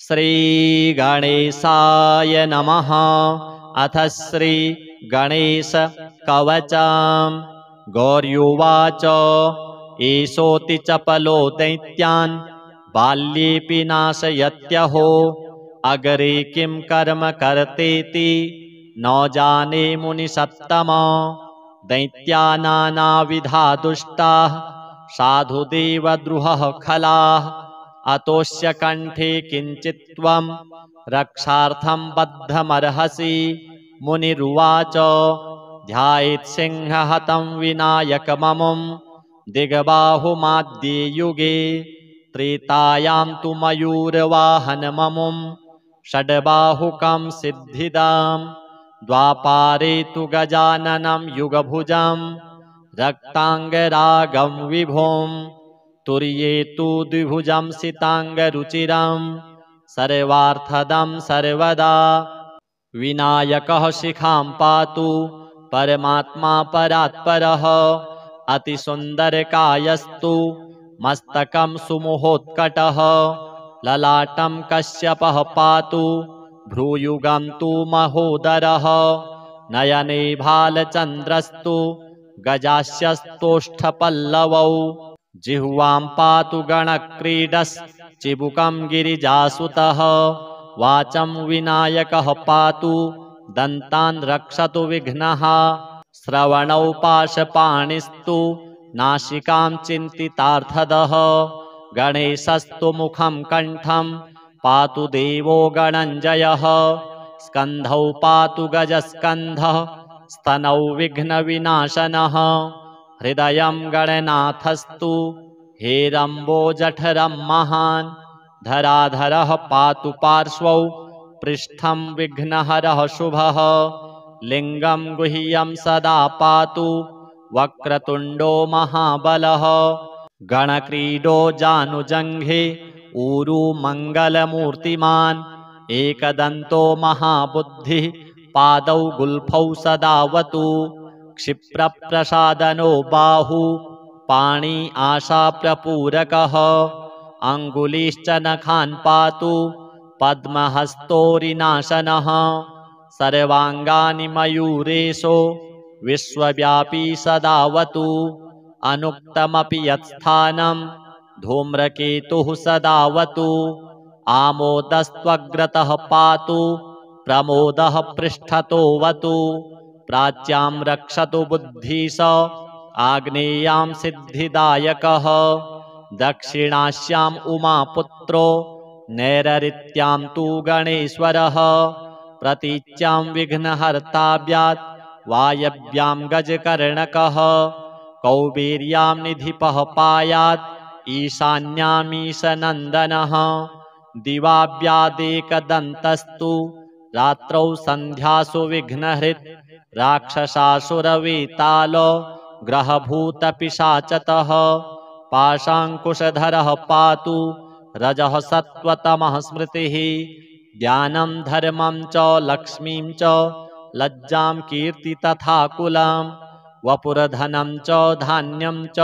श्रीगणेशाय नमः। अथ श्रीगणेशकवचम्। गौर्युवाच एषोऽति चपलो दैत्यान् बाल्येऽपि नाशयत्यहो। अग्रे किं कर्म कर्तेति न जाने मुनिसत्तमा। दैत्या नानाविधा दुष्टाः साधुदेवद्रुहः खलाः। अतोऽस्य कण्ठे किञ्चित् त्वं रक्षार्थं बद्धमर्हसि। मुनिरुवाच ध्यायेत् सिंहहतं विनायकममुं दिग्बाहुमाद्ये युगे। त्रेतायां तु मयूरवाहनममुं षड्बाहुकं सिद्धिदाम्। द्वापारे तु गजाननं युगभुजं रक्ताङ्गरागं विभुं। तुर्ये तु द्विभुजं सिताङ्गरुचिरं सर्वार्थदं सर्वदा। विनायकः शिखां पातु परमात्मा परात्परः। अतिसुन्दरकायस्तु मस्तकं सुमुहोत्कटः। ललाटं कश्यपः पातु भ्रूयुगं तु महोदरः। नयने भालचन्द्रस्तु गजास्यस्तोष्ठपल्लवौ। जिह्वां पातु गणक्रीडश्चिबुकं गिरिजासुतः। वाचं विनायकः पातु दन्तान् रक्षतु विघ्नः। श्रवणौ पाशपाणिस्तु नासिकां चिन्तितार्थदः। गणेशस्तु मुखं कण्ठं पातु देवो गणञ्जयः। स्कन्धौ पातु गजस्कन्धः स्तनौ विघ्नविनाशनः। हृदयं गणनाथस्तु हेरम्बोजठरं महान्। धराधरः पातु पार्श्वौ पृष्ठं विघ्नहरः शुभः। लिङ्गं गुह्यं सदा पातु वक्रतुण्डो महाबलः। गणक्रीडो जानुजङ्घे ऊरू मङ्गलमूर्तिमान्। एकदन्तो महाबुद्धिः पादौ गुल्फौ सदावतु। क्षिप्रप्रसादनो बाहु पाणी आशाप्रपूरकः। अङ्गुलीश्च नखान् पातु पद्महस्तोरिनाशनः। सर्वाङ्गानि मयूरेशो विश्वव्यापी सदावतु। अनुक्तमपि यत्स्थानं धूम्रकेतुः सदावतु। आमोदस्त्वग्रतः पातु प्रमोदः पृष्ठतोऽवतु। प्राच्यां रक्षतु बुद्धिश आग्नेयां सिद्धिदायकः। दक्षिणास्याम् उमापुत्रो नैररित्यां तु गणेश्वरः। प्रतीच्यां विघ्नहर्ताव्यात् वायव्यां गजकर्णकः। कौबेर्यां निधिपः पायात् ईशान्यामीशनन्दनः। दिवाव्यादेकदन्तस्तु रात्रौ सन्ध्यासु विघ्नहृत्। राक्षसासुरवेताल ग्रहभूतपिशाचतः। पाशाङ्कुशधरः पातु रजः सत्त्वतमः स्मृतिः। ज्ञानं धर्मं च लक्ष्मीं च लज्जां कीर्ति तथा कुलं। वपुरधनं च धान्यं च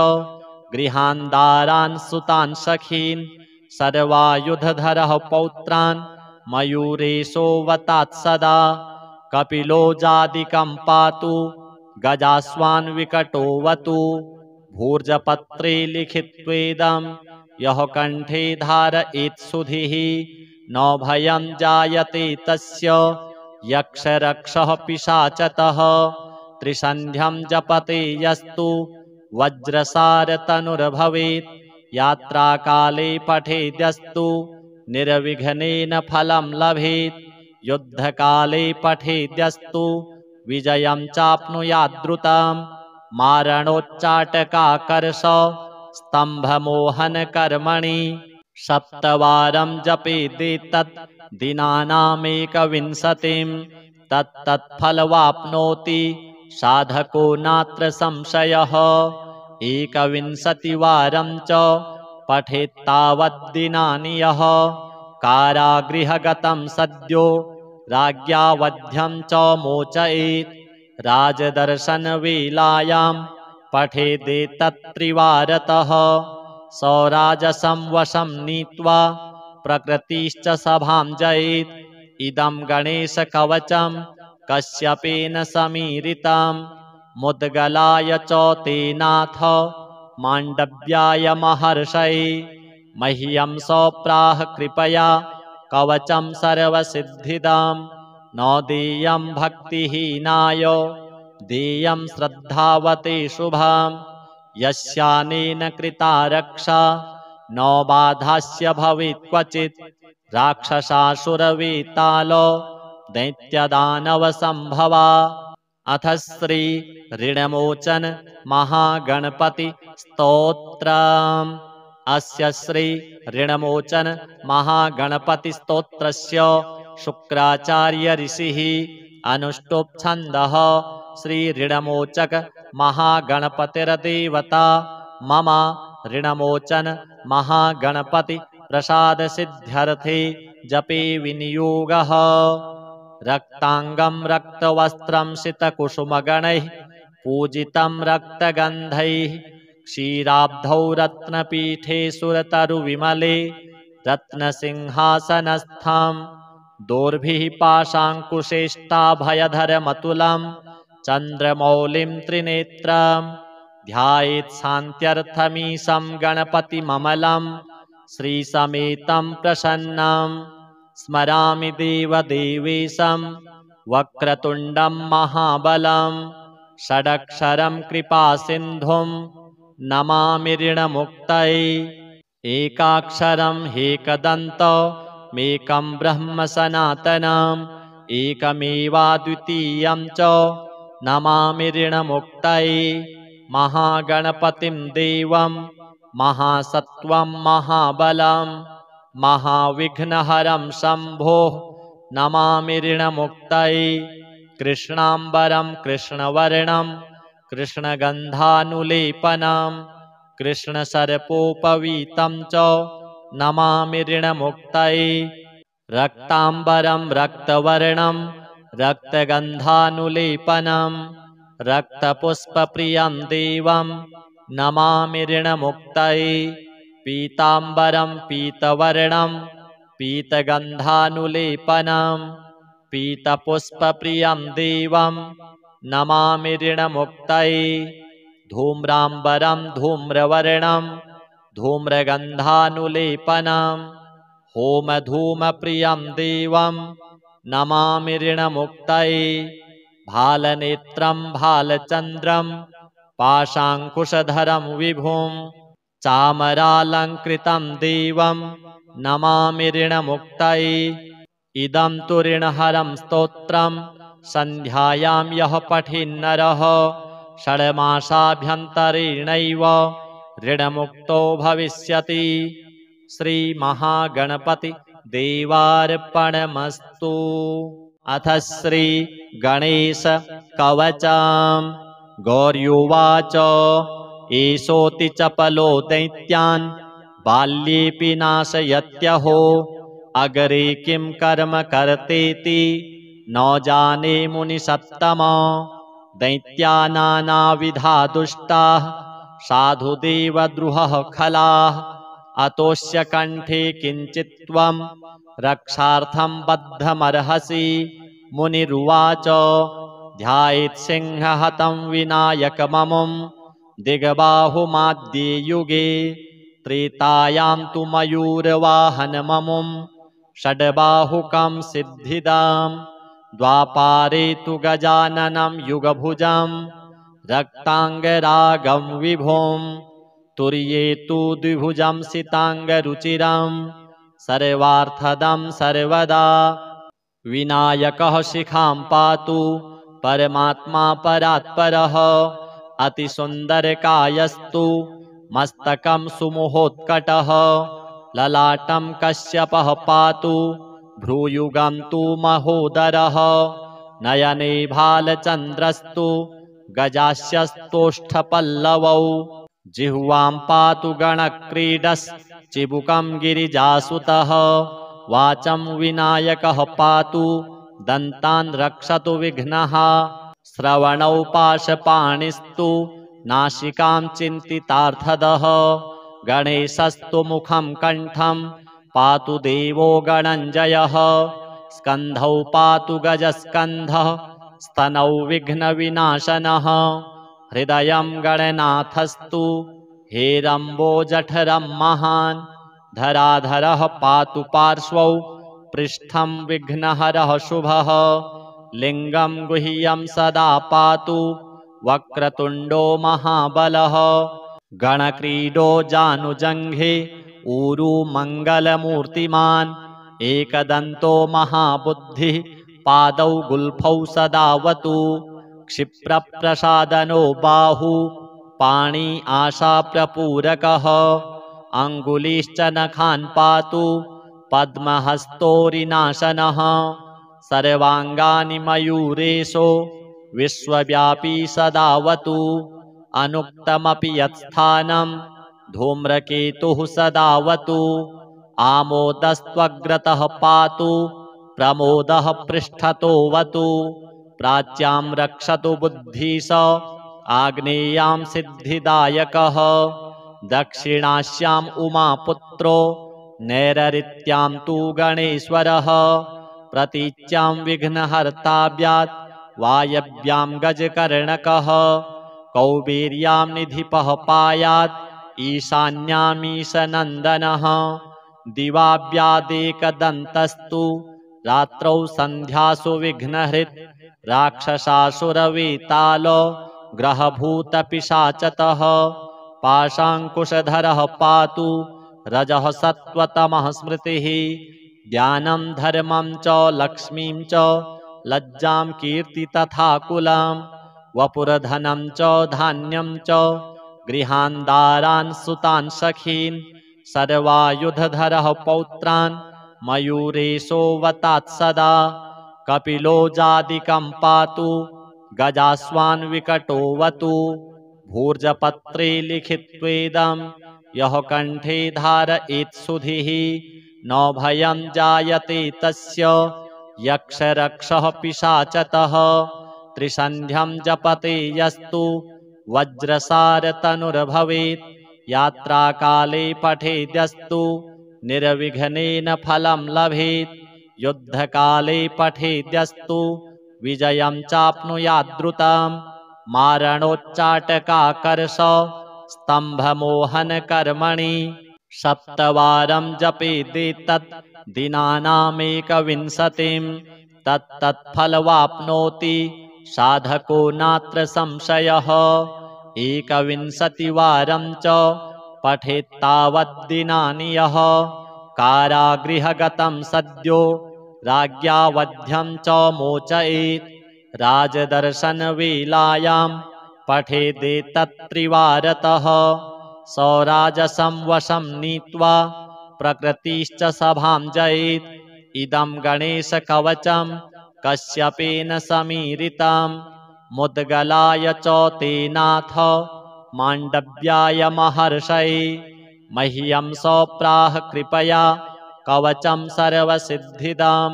गृहान् दारान् सुतान् सखीन्। सर्वायुधधरः पौत्रान् मयूरेशो वतात् सदा। कपिलो जादिकं पातु गजास्वान् विकटोऽवतु। भूर्जपत्रे लिखित्वेदं यः कण्ठे धारयेत् सुधिः। न भयं जायते तस्य यक्षरक्षः पिशाचतः। त्रिसन्ध्यं जपते यस्तु वज्रसारतनुर्भवेत्। यात्राकाले पठेद्यस्तु निर्विघ्नेन फलं लभेत्। युद्धकाले पठेद्यस्तु विजयं चाप्नुयाद्रुतम्। मारणोच्चाटकाकर्ष स्तम्भमोहनकर्मणि। सप्तवारं जपेदेतत् दिनानामेकविंशतिं। तत्तत्फलवाप्नोति साधको नात्र संशयः। एकविंशतिवारं च पठेत्तावद्दिनानि यः। कारागृहगतं सद्यो राज्ञा वध्यं च मोचयेत्। राजदर्शनवेलायां पठेदेतत् त्रिवारतः। स राजसं वशं नीत्वा प्रकृतिश्च सभां जयेत् इदं गणेशकवचं कश्यपेन समीरितं मुद्गलाय च तेनाथ माण्डव्याय महर्षये मह्यं सप्राह कृपया कवचं सर्वसिद्धिदां न देयं भक्तिहीनाय देयं श्रद्धावते शुभां यस्यानेन कृता रक्षा न बाधास्य भवेत् क्वचित् राक्षसासुरवेताल दैत्यदानवसम्भवा। अथ श्री ऋणमोचन महागणपति स्तोत्रम्। अस्य श्री ऋणमोचन महागणपति स्तोत्रस्य शुक्राचार्य ऋषिः अनुष्टुप् छन्दः श्री ऋणमोचक महागणपतिर्देवता मम ऋणमोचन महागणपति प्रसाद सिद्ध्यर्थे जपे विनियोगः। रक्तांगं रक्तवस्त्रं सितकुसुमगणैः पूजितं रक्तगन्धैः क्षीराब्धौ रत्नपीठे सुरतरुविमले रत्नसिंहासनस्थं दोर्भिः पाशाङ्कुशेष्टाभयधरमतुलं चन्द्रमौलिं त्रिनेत्रं ध्यायेत् शान्त्यर्थमीशं गणपतिममलं श्रीसमेतं प्रसन्नं स्मरामि देवदेवेशं वक्रतुण्डं महाबलं षडक्षरं कृपासिन्धुं नमामि ऋणमुक्तये एकाक्षरं ह्येकदन्तमेकं ब्रह्म सनातनम् एकमेवाद्वितीयं च नमामि ऋणमुक्तये महागणपतिं देवं महासत्त्वं महाबलं महाविघ्नहरं शम्भोः नमामि ऋणमुक्तये कृष्णाम्बरं कृष्णवर्णं कृष्णगन्धानुलेपनं कृष्णसर्पोपवीतं च नमामि ऋणमुक्तये रक्ताम्बरं रक्तवर्णं रक्तगन्धानुलेपनं रक्तपुष्पप्रियं देवं नमामि ऋणमुक्तये पीताम्बरं पीतवर्णं पीतगन्धानुलेपनं पीतपुष्पप्रियं देवं नमामि ऋणमुक्तये धूम्राम्बरं धूम्रवर्णं धूम्रगन्धानुलेपनं होमधूमप्रियं देवं नमामि ऋणमुक्तये भालनेत्रं भालचन्द्रं पाशाङ्कुशधरं विभुं चामरालङ्कृतं देवं नमामि ऋणमुक्तये इदं तु ऋणहरं स्तोत्रं सन्ध्यायां यः पठेन्नरः षड्मासाभ्यन्तरेणैव ऋणमुक्तो भविष्यति। श्रीमहागणपति देवार्पणमस्तु। अथ श्री गणेश कवचम्। गौर्युवाच एषोऽति चपलो दैत्यान् बाल्येऽपि नाशयत्यहो अग्रे किं कर्म कर्तेति न जाने मुनिसत्तमा दैत्यानानाविधा दुष्टाः साधुदेवद्रुहः खलाः अतोऽस्य कण्ठे किञ्चित् त्वं रक्षार्थं बद्धमर्हसि। मुनिरुवाच ध्यायेत् सिंहहतं विनायकममुं दिग्बाहुमाद्ये युगे त्रेतायां तु मयूरवाहनममुं षड्बाहुकं सिद्धिदां द्वापारे तु गजाननं युगभुजं रक्ताङ्गरागं विभुं तुर्ये तु द्विभुजं सिताङ्गरुचिरं सर्वार्थदं सर्वदा विनायकः शिखां पातु परमात्मा परात्परः अतिसुन्दरकायस्तु मस्तकं सुमुहोत्कटः ललाटं कश्यपः पातु भ्रूयुगं तु महोदरः नयने भालचन्द्रस्तु गजास्यस्तोष्ठपल्लवौ जिह्वां पातु गणक्रीडश्चिबुकं गिरिजासुतः वाचं विनायकः पातु दन्तान् रक्षतु विघ्नः श्रवणौ पाशपाणिस्तु नासिकां चिन्तितार्थदः गणेशस्तु मुखं कण्ठं पातु देवो गणञ्जयः स्कन्धौ पातु गजस्कन्धः स्तनौ विघ्नविनाशनः हृदयं गणनाथस्तु हेरम्बो जठरं महान् धराधरः पातु पार्श्वौ पृष्ठं विघ्नहरः शुभः लिङ्गं गुह्यं सदा पातु वक्रतुण्डो महाबलः गणक्रीडो जानुजङ्घे ऊरू मङ्गलमूर्तिमान् एकदन्तो महाबुद्धिः पादौ गुल्फौ सदावतु क्षिप्रप्रसादनो बाहु पाणी आशाप्रपूरकः अङ्गुलीश्च नखान् पातु पद्महस्तोरिनाशनः सर्वाङ्गानि मयूरेशो विश्वव्यापी सदावतु अनुक्तमपि यत्स्थानं धूम्रकेतुः सदावतु आमोदस्त्वग्रतः पातु प्रमोदः पृष्ठतोऽवतु प्राच्यां रक्षतु बुद्धिश आग्नेयां सिद्धिदायकः दक्षिणास्याम् उमापुत्रो नैररित्यां तु गणेश्वरः प्रतीच्यां विघ्नहर्ताभ्यात् वायव्यां गजकर्णकः कौबेर्यां निधिपः पायात् ईशान्यामीशनन्दनः दिवाव्यादेकदन्तस्तु रात्रौ सन्ध्यासु विघ्नहृत् राक्षसासुरवेतालो ग्रहभूतपिशाचतः पाशाङ्कुशधरः पातु रजः सत्त्वतमः स्मृतिः ज्ञानं धर्मं च लक्ष्मीं च लज्जां कीर्ति तथा कुलं वपुरधनं च धान्यं च गृहान्दारान् सुतान् सखीन् सर्वायुधधरः पौत्रान् मयूरेशो वतात् सदा कपिलो जादिकं पातु गजास्वान् विकटोऽवतु भूर्जपत्रे लिखित्वेदं यः कण्ठे धारयेत् सुधिः न भयं जायते तस्य यक्षरक्षः पिशाचतः त्रिसन्ध्यं जपते यस्तु वज्रसारतनुर्भवेत् यात्राकाले पठेद्यस्तु निर्विघ्नेन फलं लभेत् युद्धकाले पठेद्यस्तु विजयं चाप्नुयाद्रुतं मारणोच्चाटकाकर्ष स्तम्भमोहनकर्मणि सप्तवारं जपेदेतत् दिनानामेकविंशतिं तत्तत्फलवाप्नोति साधको नात्र संशयः एकविंशतिवारं च पठेत्तावद्दिनानि यः कारागृहगतं सद्यो राज्ञा वध्यं च मोचयेत् राजदर्शनवेलायां पठेदेतत्त्रिवारतः सौराजसं वशं नीत्वा प्रकृतिश्च सभां जयेत् इदं गणेशकवचं कश्यपेन समीरितं मुद्गलाय च तेनाथ माण्डव्याय महर्षये मह्यं सप्राह कृपया कवचं सर्वसिद्धिदं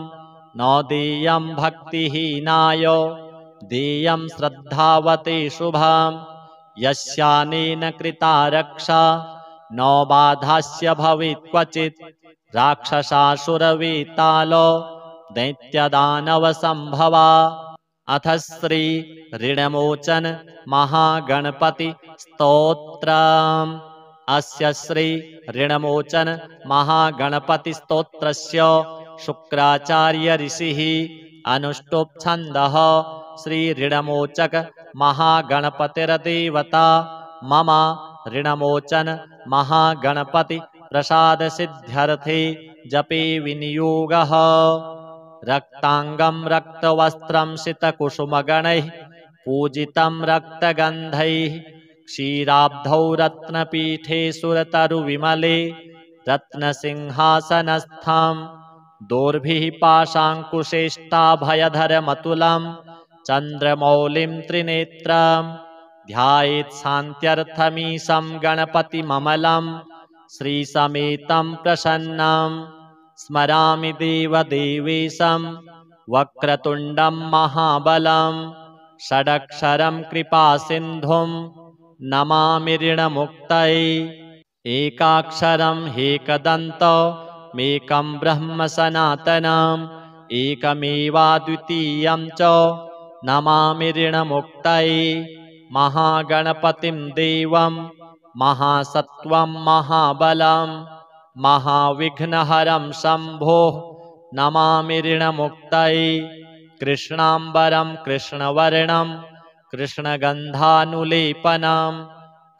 न देयं भक्तिहीनाय देयं श्रद्धावते शुभं यस्यानेन कृता रक्षा न बाधास्य भवेत् क्वचित् राक्षसासुरवेतालो दैत्यदानवसम्भवा अथ श्री ऋणमोचन महागणपति स्तोत्रम् अस्य श्री ऋणमोचन महागणपति स्तोत्रस्य शुक्राचार्य ऋषिः अनुष्टुप् छन्दः श्री ऋणमोचक महागणपतिर्देवता मम ऋणमोचन महागणपति प्रसाद सिद्ध्यर्थे जपे विनियोगः रक्तांगं रक्तवस्त्रं सितकुसुमगणैः पूजितं रक्तगन्धैः क्षीराब्धौ रत्नपीठे सुरतरुविमले रत्नसिंहासनस्थं दोर्भिः पाशाङ्कुशेष्टाभयधरमतुलं चन्द्रमौलिं त्रिनेत्रं ध्यायेत् शान्त्यर्थमीशं गणपतिममलं श्रीसमेतं प्रसन्नं स्मरामि देवदेवेशं वक्रतुण्डं महाबलं षडक्षरं कृपासिन्धुं नमामि ऋणमुक्तये एकाक्षरं हेकदन्त मेकं ब्रह्म सनातनम् एकमेवाद्वितीयं च नमामि ऋणमुक्तये महागणपतिं देवं महासत्त्वं महाबलं महाविघ्नहरं शम्भोः नमामि ऋणमुक्तये कृष्णाम्बरं कृष्णवर्णं कृष्णगन्धानुलेपनं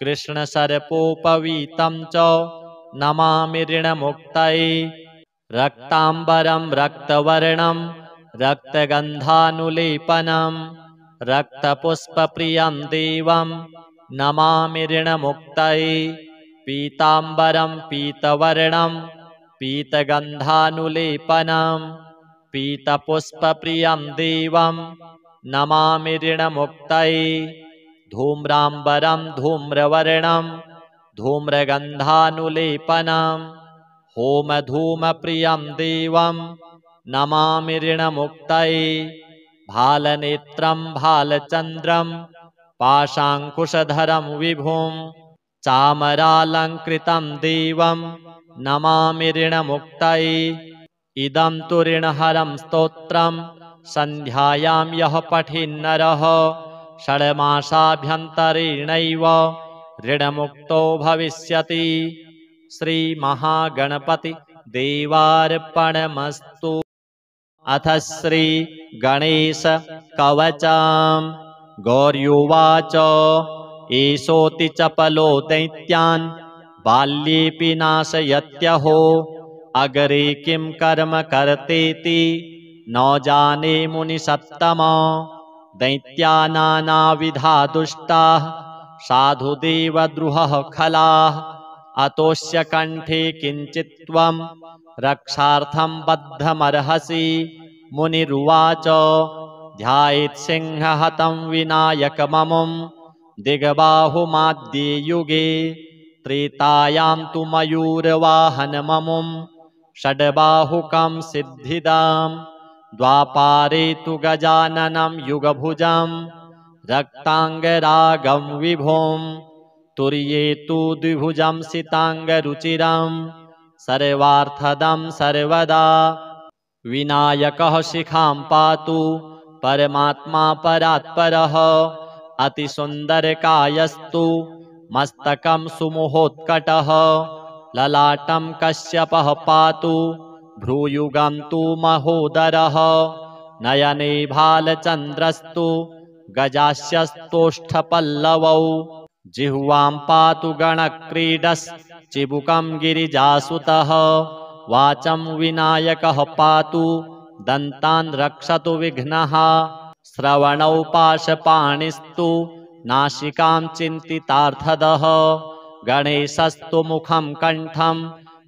कृष्णसर्पोपवीतं च नमामि ऋणमुक्तये रक्ताम्बरं रक्तवर्णं रक्तगन्धानुलेपनं रक्तपुष्पप्रियं देवं नमामि ऋणमुक्तये पीताम्बरं पीतवर्णं पीतगन्धानुलेपनं पीतपुष्पप्रियं देवं नमामि ऋणमुक्तये धूम्राम्बरं धूम्रवर्णं धूम्रगन्धानुलेपनं होमधूमप्रियं देवं नमामि ऋणमुक्तये भालनेत्रं भालचन्द्रं पाशाङ्कुशधरं विभुं चामरालङ्कृतं देवं नमामि ऋणमुक्तये इदं तु ऋणहरं स्तोत्रं सन्ध्यायां यः पठेन्नरः षड्मासाभ्यन्तरेणैव ऋणमुक्तो भविष्यति। श्रीमहागणपति देवार्पणमस्तु। अथ श्री गणेश कवचम् गौर्युवाच एषोऽति चपलो दैत्यान् बाल्येऽपि नाशयत्यहो अग्रे किं कर्म कर्तेति न जाने मुनिसत्तमा दैत्यानानाविधा दुष्टाः साधुदेवद्रुहः खलाः अतोऽस्य कण्ठे किञ्चित्त्वं रक्षार्थं बद्धमर्हसि मुनिरुवाच ध्यायेत् सिंहहतं विनायकममुं दिग्बाहुमाद्ये युगे त्रेतायां तु मयूरवाहनममुं षड्बाहुकं सिद्धिदां द्वापारे तु गजाननं युगभुजं रक्ताङ्गरागं विभुं तुर्ये तु द्विभुजं सिताङ्गरुचिरं सर्वार्थदं सर्वदा विनायकः शिखां पातु परमात्मा परात्परः अतिसुन्दरकायस्तु मस्तकं सुमुहोत्कटः ललाटं कश्यपः पातु भ्रूयुगं तु महोदरः नयने भालचन्द्रस्तु गजास्यस्तोष्ठपल्लवौ जिह्वां पातु गणक्रीडश्चिबुकं गिरिजासुतः वाचं विनायकः पातु दन्तान् रक्षतु विघ्नः श्रवणौ पाशपाणिस्तु नासिकां चिन्तितार्थदः गणेशस्तु मुखं कण्ठं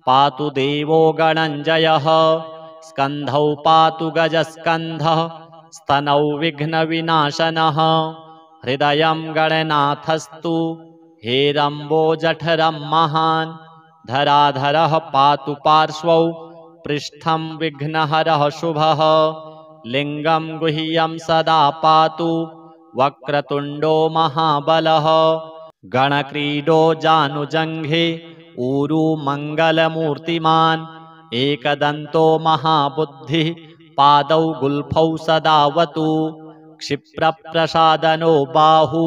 पातु देवो गणञ्जयः स्कन्धौ पातु गजस्कन्धः स्तनौ विघ्नविनाशनः हृदयं गणनाथस्तु हेरम्बोजठरं महान् धराधरः पातु पार्श्वौ पृष्ठं विघ्नहरः शुभः लिङ्गं गुह्यं सदा पातु वक्रतुण्डो महाबलः गणक्रीडो जानुजङ्घे ऊरू मङ्गलमूर्तिमान् एकदन्तो महाबुद्धिः पादौ गुल्फौ सदावतु क्षिप्रप्रसादनो बाहु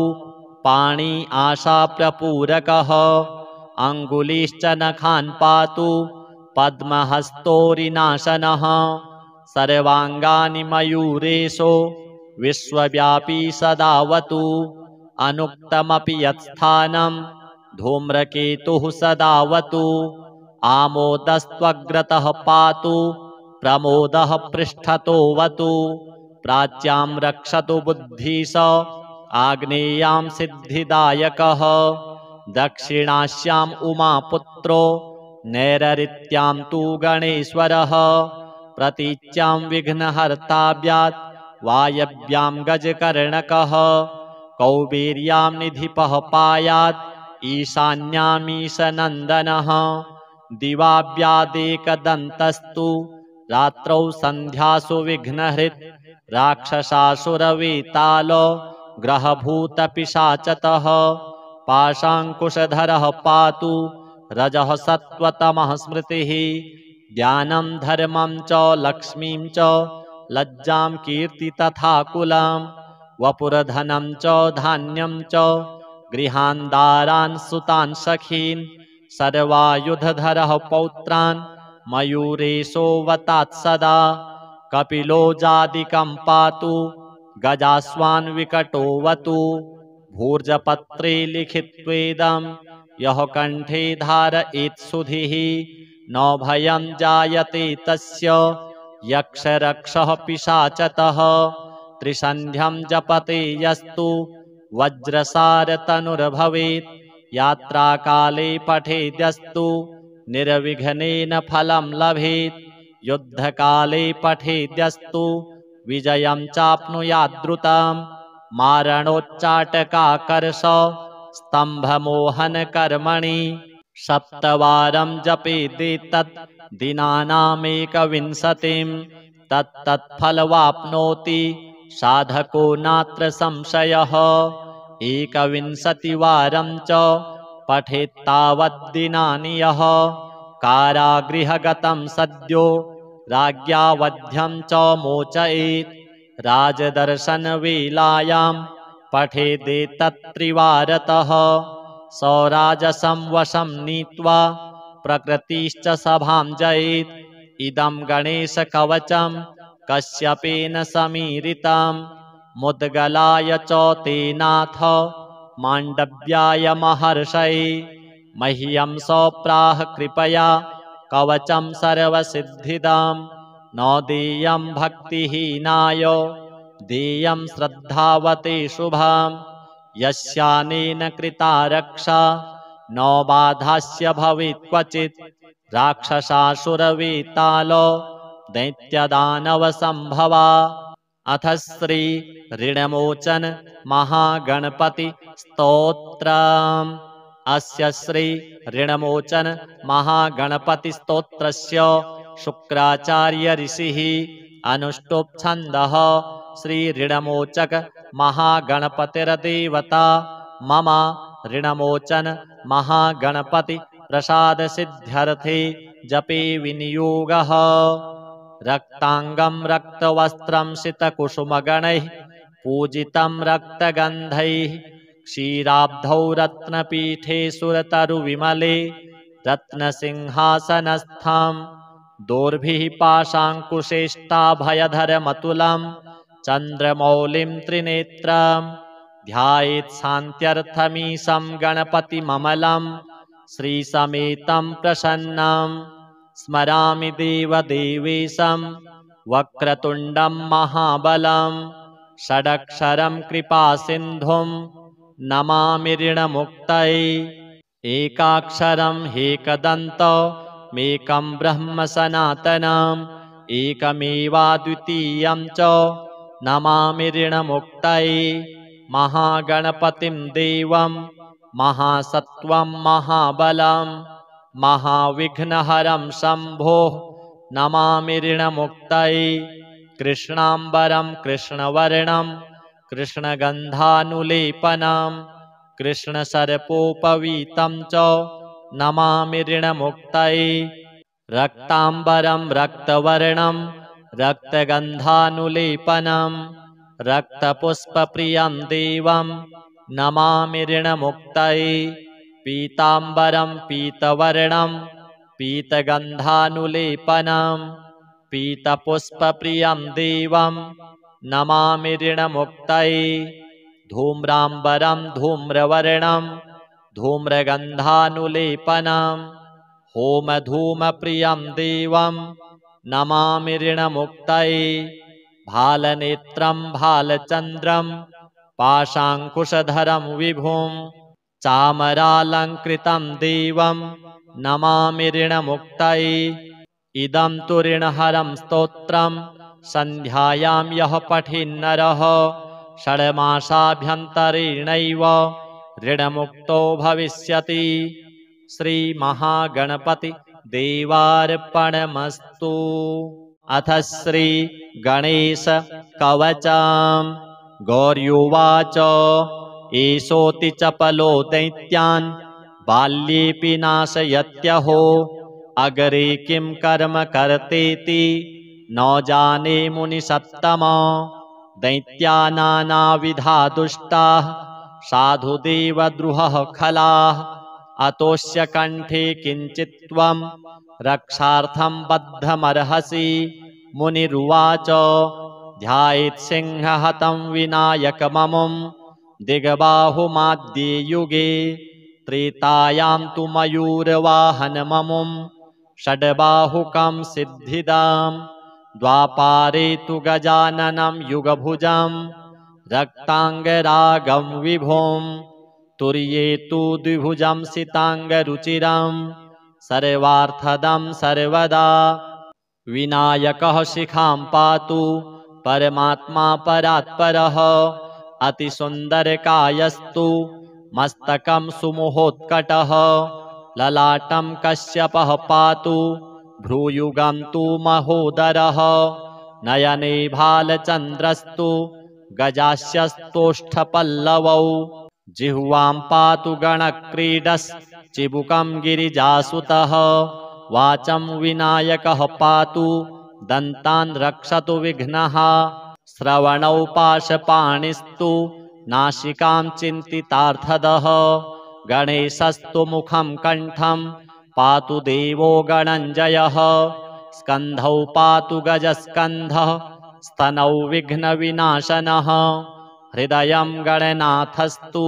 पाणि आशाप्रपूरकः अङ्गुलीश्च नखान् पातु पद्महस्तोरिनाशनः सर्वाङ्गानि मयूरेशो विश्वव्यापी सदावतु अनुक्तमपि यत्स्थानं धूम्रकेतुः सदावतु आमोदस्त्वग्रतः पातु प्रमोदः पृष्ठतोऽवतु प्राच्यां रक्षतु बुद्धिश आग्नेयां सिद्धिदायकः दक्षिणास्याम् उमापुत्रो नैररित्यां तु गणेश्वरः प्रतीच्यां विघ्नहर्ताभ्यात् वायव्यां गजकर्णकः कौबेर्यां निधिपः पायात् ईशान्यामीशनन्दनः दिवाव्यादेकदन्तस्तु रात्रौ सन्ध्यासु विघ्नहृत् राक्षसासुरवेताल ग्रहभूतपिशाचतः पाशाङ्कुशधरः पातु रजः सत्त्वतमः स्मृतिः ज्ञानं धर्मं च लक्ष्मीं च लज्जां कीर्ति तथा कुलं वपुरधनं च धान्यं च गृहान्दारान् सुतान् सखीन् सर्वायुधधरः पौत्रान् मयूरेशो वतात् सदा कपिलो जादिकं पातु गजास्वान् विकटो वतु भूर्जपत्रे लिखित्वेदं यः कण्ठे धारयेत् सुधिः न भयं जायते तस्य यक्षरक्षः पिशाचतः त्रिसन्ध्यं जपते यस्तु वज्रसारतनुर्भवेत् यात्राकाले पठेद्यस्तु निर्विघ्नेन फलं लभेत् युद्धकाले पठेद्यस्तु विजयं चाप्नुयाद्रुताम् मारणोच्चाटकाकर्ष स्तम्भमोहनकर्मणि सप्तवारं जपेदेतत् दिनानामेकविंशतिं तत्तत्फलवाप्नोति साधको नात्र संशयः एकविंशतिवारं च पठेत्तावद्दिनानि यः कारागृहगतं सद्यो राज्ञा वध्यं च मोचयेत् राजदर्शनवेलायां पठेदेतत्त्रिवारतः सौराजसं वशं नीत्वा प्रकृतिश्च सभां जयेत् इदं गणेशकवचं कश्यपेन समीरितं मुद्गलाय च तेनाथ माण्डव्याय महर्षये मह्यं सप्राह कृपया कवचं सर्वसिद्धिदां न देयं भक्तिहीनाय देयं श्रद्धावते शुभाम् यस्यानेन कृता रक्षा न बाधास्य भवेत् क्वचित् राक्षसासुरवेताल दैत्यदानवसम्भवा अथ श्री ऋणमोचन महागणपति स्तोत्रम् अस्य श्री ऋणमोचन महागणपति स्तोत्रस्य शुक्राचार्य ऋषिः अनुष्टुप् छन्दः श्री ऋणमोचक महागणपतिर्देवता मम ऋणमोचन महागणपति प्रसाद सिद्ध्यर्थे जपे विनियोगः रक्तांगं रक्तवस्त्रं सितकुसुमगणैः पूजितं रक्तगन्धैः क्षीराब्धौ रत्नपीठे सुरतरुविमले रत्नसिंहासनस्थं दोर्भिः पाशाङ्कुशेष्टाभयधरमतुलं चन्द्रमौलिं त्रिनेत्रं ध्यायेत् शान्त्यर्थमीशं गणपतिममलं श्रीसमेतं प्रसन्नं स्मरामि देवदेवेशं वक्रतुण्डं महाबलं षडक्षरं कृपासिन्धुं नमामि ऋणमुक्तये एकाक्षरं हेकदन्तमेकं ब्रह्म सनातनम् एकमेवाद्वितीयं च नमामि ऋणमुक्तये महागणपतिं देवं महासत्त्वं महाबलं महाविघ्नहरं शम्भोः नमामि ऋणमुक्तये कृष्णाम्बरं कृष्णवर्णं कृष्णगन्धानुलेपनं कृष्णसर्पोपवीतं च नमामि ऋणमुक्तये रक्ताम्बरं रक्तवर्णं रक्तगन्धानुलेपनं रक्तपुष्पप्रियं देवं नमामि ऋणमुक्तये पीताम्बरं पीतवर्णं पीतगन्धानुलेपनं पीतपुष्पप्रियं देवं नमामि ऋणमुक्तये धूम्राम्बरं धूम्रवर्णं धूम्रगन्धानुलेपनं होमधूमप्रियं देवं नमामि ऋणमुक्तये भालनेत्रं भालचन्द्रं पाशाङ्कुशधरं विभुं चामरालङ्कृतं देवं नमामि ऋणमुक्तये इदं तु ऋणहरं स्तोत्रं सन्ध्यायां यः पठेन्नरः षड्मासाभ्यन्तरेणैव ऋणमुक्तो भविष्यति श्रीमहागणपति देवार्पणमस्तु अथ श्री गणेश कवचम् गौर्युवाच एषोऽति चपलो दैत्यान् बाल्येऽपि नाशयत्यहो अग्रे किं कर्म कर्तेति न जाने मुनिसत्तमा दैत्या नानाविधा दुष्टाः साधुदेवद्रुहः खलाः अतोऽस्य कण्ठे किञ्चित् त्वं रक्षार्थं बद्धमर्हसि मुनिरुवाच ध्यायेत् सिंहहतं विनायकममुं दिग्बाहुमाद्ये युगे त्रेतायां तु मयूरवाहनममुं षड्बाहुकं सिद्धिदां द्वापारे तु गजाननं युगभुजं रक्ताङ्गरागं विभुं तुर्ये तु द्विभुजं सिताङ्गरुचिरं सर्वार्थदं सर्वदा विनायकः शिखां पातु परमात्मा परात्परः अतिसुन्दरकायस्तु मस्तकं सुमुहोत्कटः ललाटं कश्यपः पातु भ्रूयुगं तु महोदरः नयने भालचन्द्रस्तु गजास्यस्तोष्ठपल्लवौ जिह्वां पातु गणक्रीडश्चिबुकं गिरिजासुतः वाचं विनायकः पातु दन्तान् रक्षतु विघ्नः श्रवणौ पाशपाणिस्तु नासिकां चिन्तितार्थदः गणेशस्तु मुखं कण्ठं पातु देवो गणञ्जयः स्कन्धौ पातु गजस्कन्धः स्तनौ विघ्नविनाशनः हृदयं गणनाथस्तु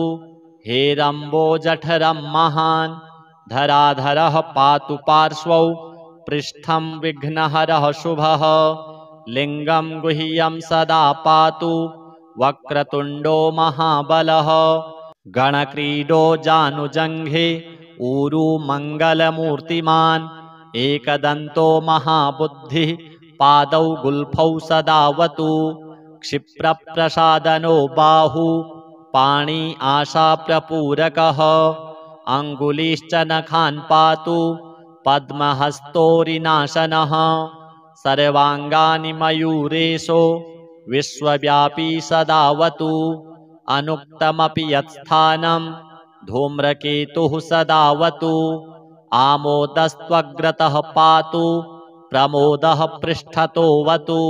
हेरम्बो जठरं महान् धराधरः पातु पार्श्वौ पृष्ठं विघ्नहरः शुभः लिङ्गं गुह्यं सदा पातु वक्रतुण्डो महाबलः गणक्रीडो जानुजङ्घे ऊरू मङ्गलमूर्तिमान् एकदन्तो महाबुद्धिः पादौ गुल्फौ सदावतु क्षिप्रप्रसादनो बाहु पाणी आशाप्रपूरकः अङ्गुलीश्च नखान् पातु पद्महस्तोरिनाशनः सर्वाङ्गानि मयूरेशो विश्वव्यापी सदावतु अनुक्तमपि यत्स्थानं धूम्रकेतुः सदावतु आमोदस्त्वग्रतः पातु प्रमोदः पृष्ठतोऽवतु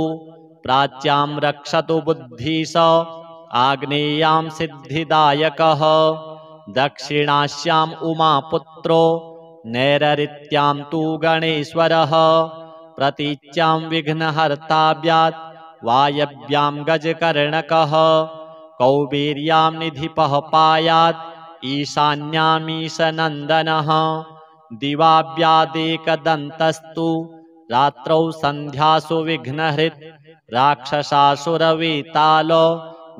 प्राच्यां रक्षतु बुद्धिश आग्नेयां सिद्धिदायकः दक्षिणास्याम् उमापुत्रो नैररित्यां तु गणेश्वरः प्रतीच्यां विघ्नहर्ताभ्यात् वायव्यां गजकर्णकः कौबेर्यां निधिपः पायात् ईशान्यामीशनन्दनः दिवाव्यादेकदन्तस्तु रात्रौ सन्ध्यासु विघ्नहृत् राक्षसासुरवेतालो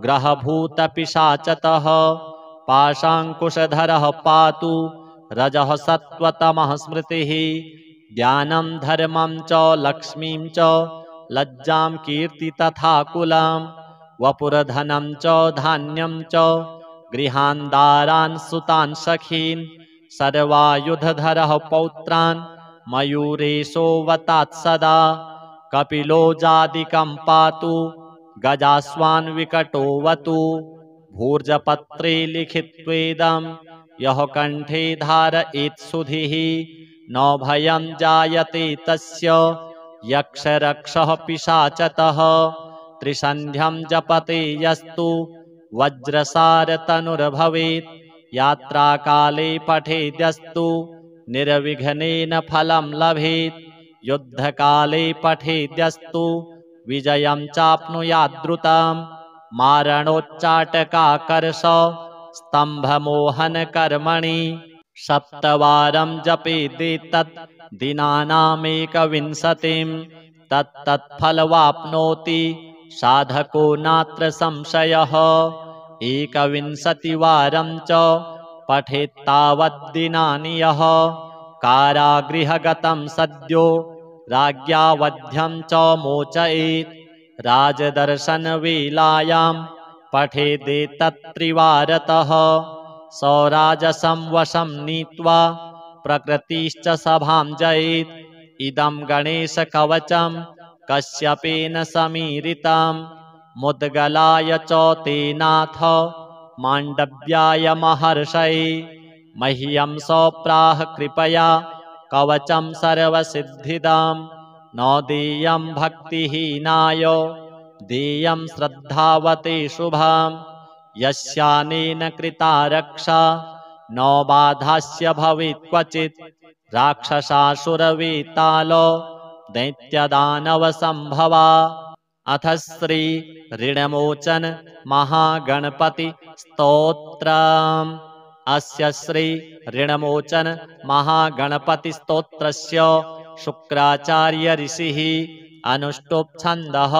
ग्रहभूतपिशाचतः पाशाङ्कुशधरः पातु रजः सत्त्वतमः स्मृतिः ज्ञानं धर्मं च लक्ष्मीं च लज्जां कीर्ति तथा कुलं वपुरधनं च धान्यं च गृहान्दारान् सुतान् सखीन् सर्वायुधधरः पौत्रान् मयूरेशो वतात् सदा कपिलो जादिकं पातु गजास्वान् विकटोऽवतु भूर्जपत्रे लिखित्वेदं यः कण्ठे धारयेत् सुधिः न भयं जायते तस्य यक्षरक्षः पिशाचतः त्रिसन्ध्यं जपते यस्तु वज्रसारतनुर्भवेत् यात्राकाले पठेद्यस्तु निर्विघ्नेन फलं लभेत् युद्धकाले पठेद्यस्तु विजयं चाप्नुयाद्रुतं मारणोच्चाटकाकर्ष स्तम्भमोहनकर्मणि सप्तवारं जपेदेतत् दिनानामेकविंशतिं तत्तत्फलवाप्नोति साधको नात्र संशयः एकविंशतिवारं च पठेत्तावद्दिनानि यः कारागृहगतं सद्यो राज्ञा वध्यं च मोचयेत् राजदर्शनवेलायां पठेदेतत्त्रिवारतः सौराजसं वशं नीत्वा प्रकृतिश्च सभां जयेत् इदं गणेशकवचं कश्यपेन समीरितं मुद्गलाय च तेनाथ माण्डव्याय महर्षये मह्यं सप्राह कृपया कवचं सर्वसिद्धिदां न देयं भक्तिहीनाय देयं श्रद्धावते शुभां यस्यानेन कृता रक्षा न बाधास्य भवेत् क्वचित् राक्षसासुरवेतालो दैत्यदानवसम्भवा। अथ श्री ऋणमोचन महागणपति स्तोत्रम्। अस्य श्री ऋणमोचन महागणपति स्तोत्रस्य शुक्राचार्य ऋषिः अनुष्टुप् छन्दः।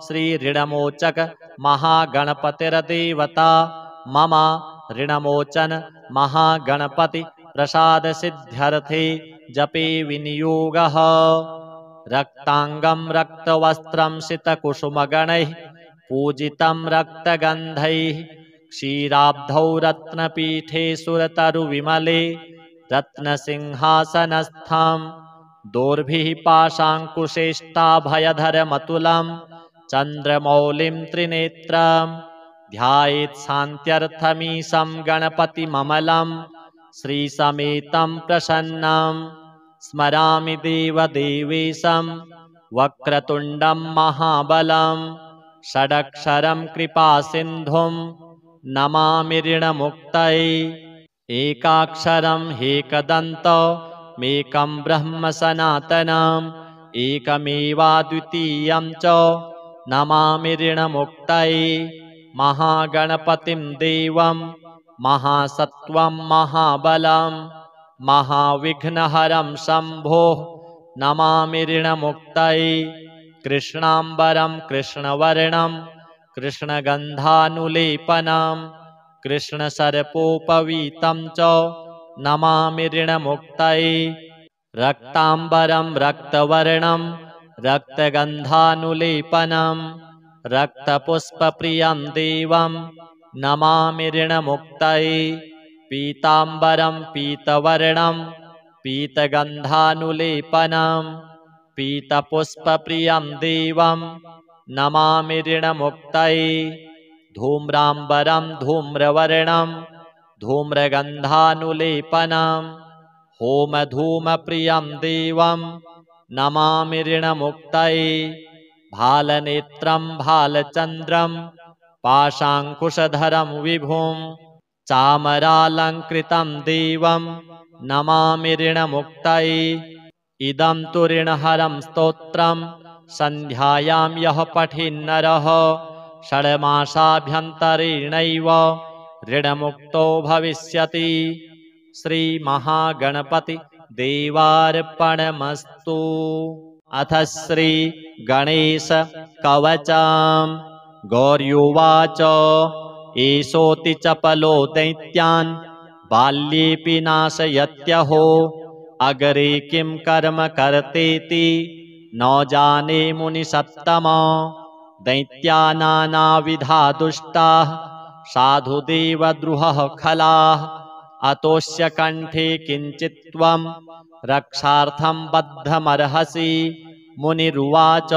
श्री ऋणमोचक महागणपतिर्देवता मम ऋणमोचन महागणपति प्रसाद सिद्ध्यर्थे जपे विनियोगः। रक्तांगं रक्तवस्त्रं सितकुसुमगणैः पूजितं रक्तगन्धैः क्षीराब्धौ रत्नपीठे सुरतरुविमले रत्नसिंहासनस्थं दोर्भिः पाशाङ्कुशेष्टाभयधरमतुलं चन्द्रमौलिं त्रिनेत्रं ध्यायेत् शान्त्यर्थमीशं गणपतिममलं श्रीसमेतं प्रसन्नं स्मरामि देवदेवेशं वक्रतुण्डं महाबलं षडक्षरं कृपासिन्धुं नमामि ऋणमुक्तये एकाक्षरं ह्येकदन्तमेकं ब्रह्म सनातनम् एकमेवाद्वितीयं च नमामि ऋणमुक्तये महागणपतिं देवं महासत्त्वं महाबलं महाविघ्नहरं शम्भोः नमामि ऋणमुक्तये कृष्णाम्बरं कृष्णवर्णं कृष्णगन्धानुलेपनं कृष्णसर्पोपवीतं च नमामि ऋणमुक्तये रक्ताम्बरं रक्तवर्णं रक्तगन्धानुलेपनं रक्तपुष्पप्रियं देवं नमामि ऋणमुक्तये पीताम्बरं पीतवर्णं पीतगन्धानुलेपनं पीतपुष्पप्रियं देवं नमामि ऋणमुक्तये धूम्राम्बरं धूम्रवर्णं धूम्रगन्धानुलेपनं होमधूमप्रियं देवं नमामि ऋणमुक्तये भालनेत्रं भालचन्द्रं पाशाङ्कुशधरं विभुं चामरालङ्कृतं देवं नमामि ऋणमुक्तये इदं तु ऋणहरं स्तोत्रं सन्ध्यायां यः पठेन्नरः षड्मासाभ्यन्तरेणैव ऋणमुक्तो भविष्यति। श्रीमहागणपति देवार्पणमस्तु। अथ श्री गणेश कवचम्। गौर्युवाच एषोऽति चपलो दैत्यान् बाल्येऽपि नाशयत्यहो अग्रे किं कर्म कर्तेति न जाने मुनिसत्तमा दैत्यानानाविधा दुष्टाः साधुदेवद्रुहः खलाः अतोऽस्य कण्ठे किञ्चित् त्वं रक्षार्थं बद्धमर्हसि। मुनिरुवाच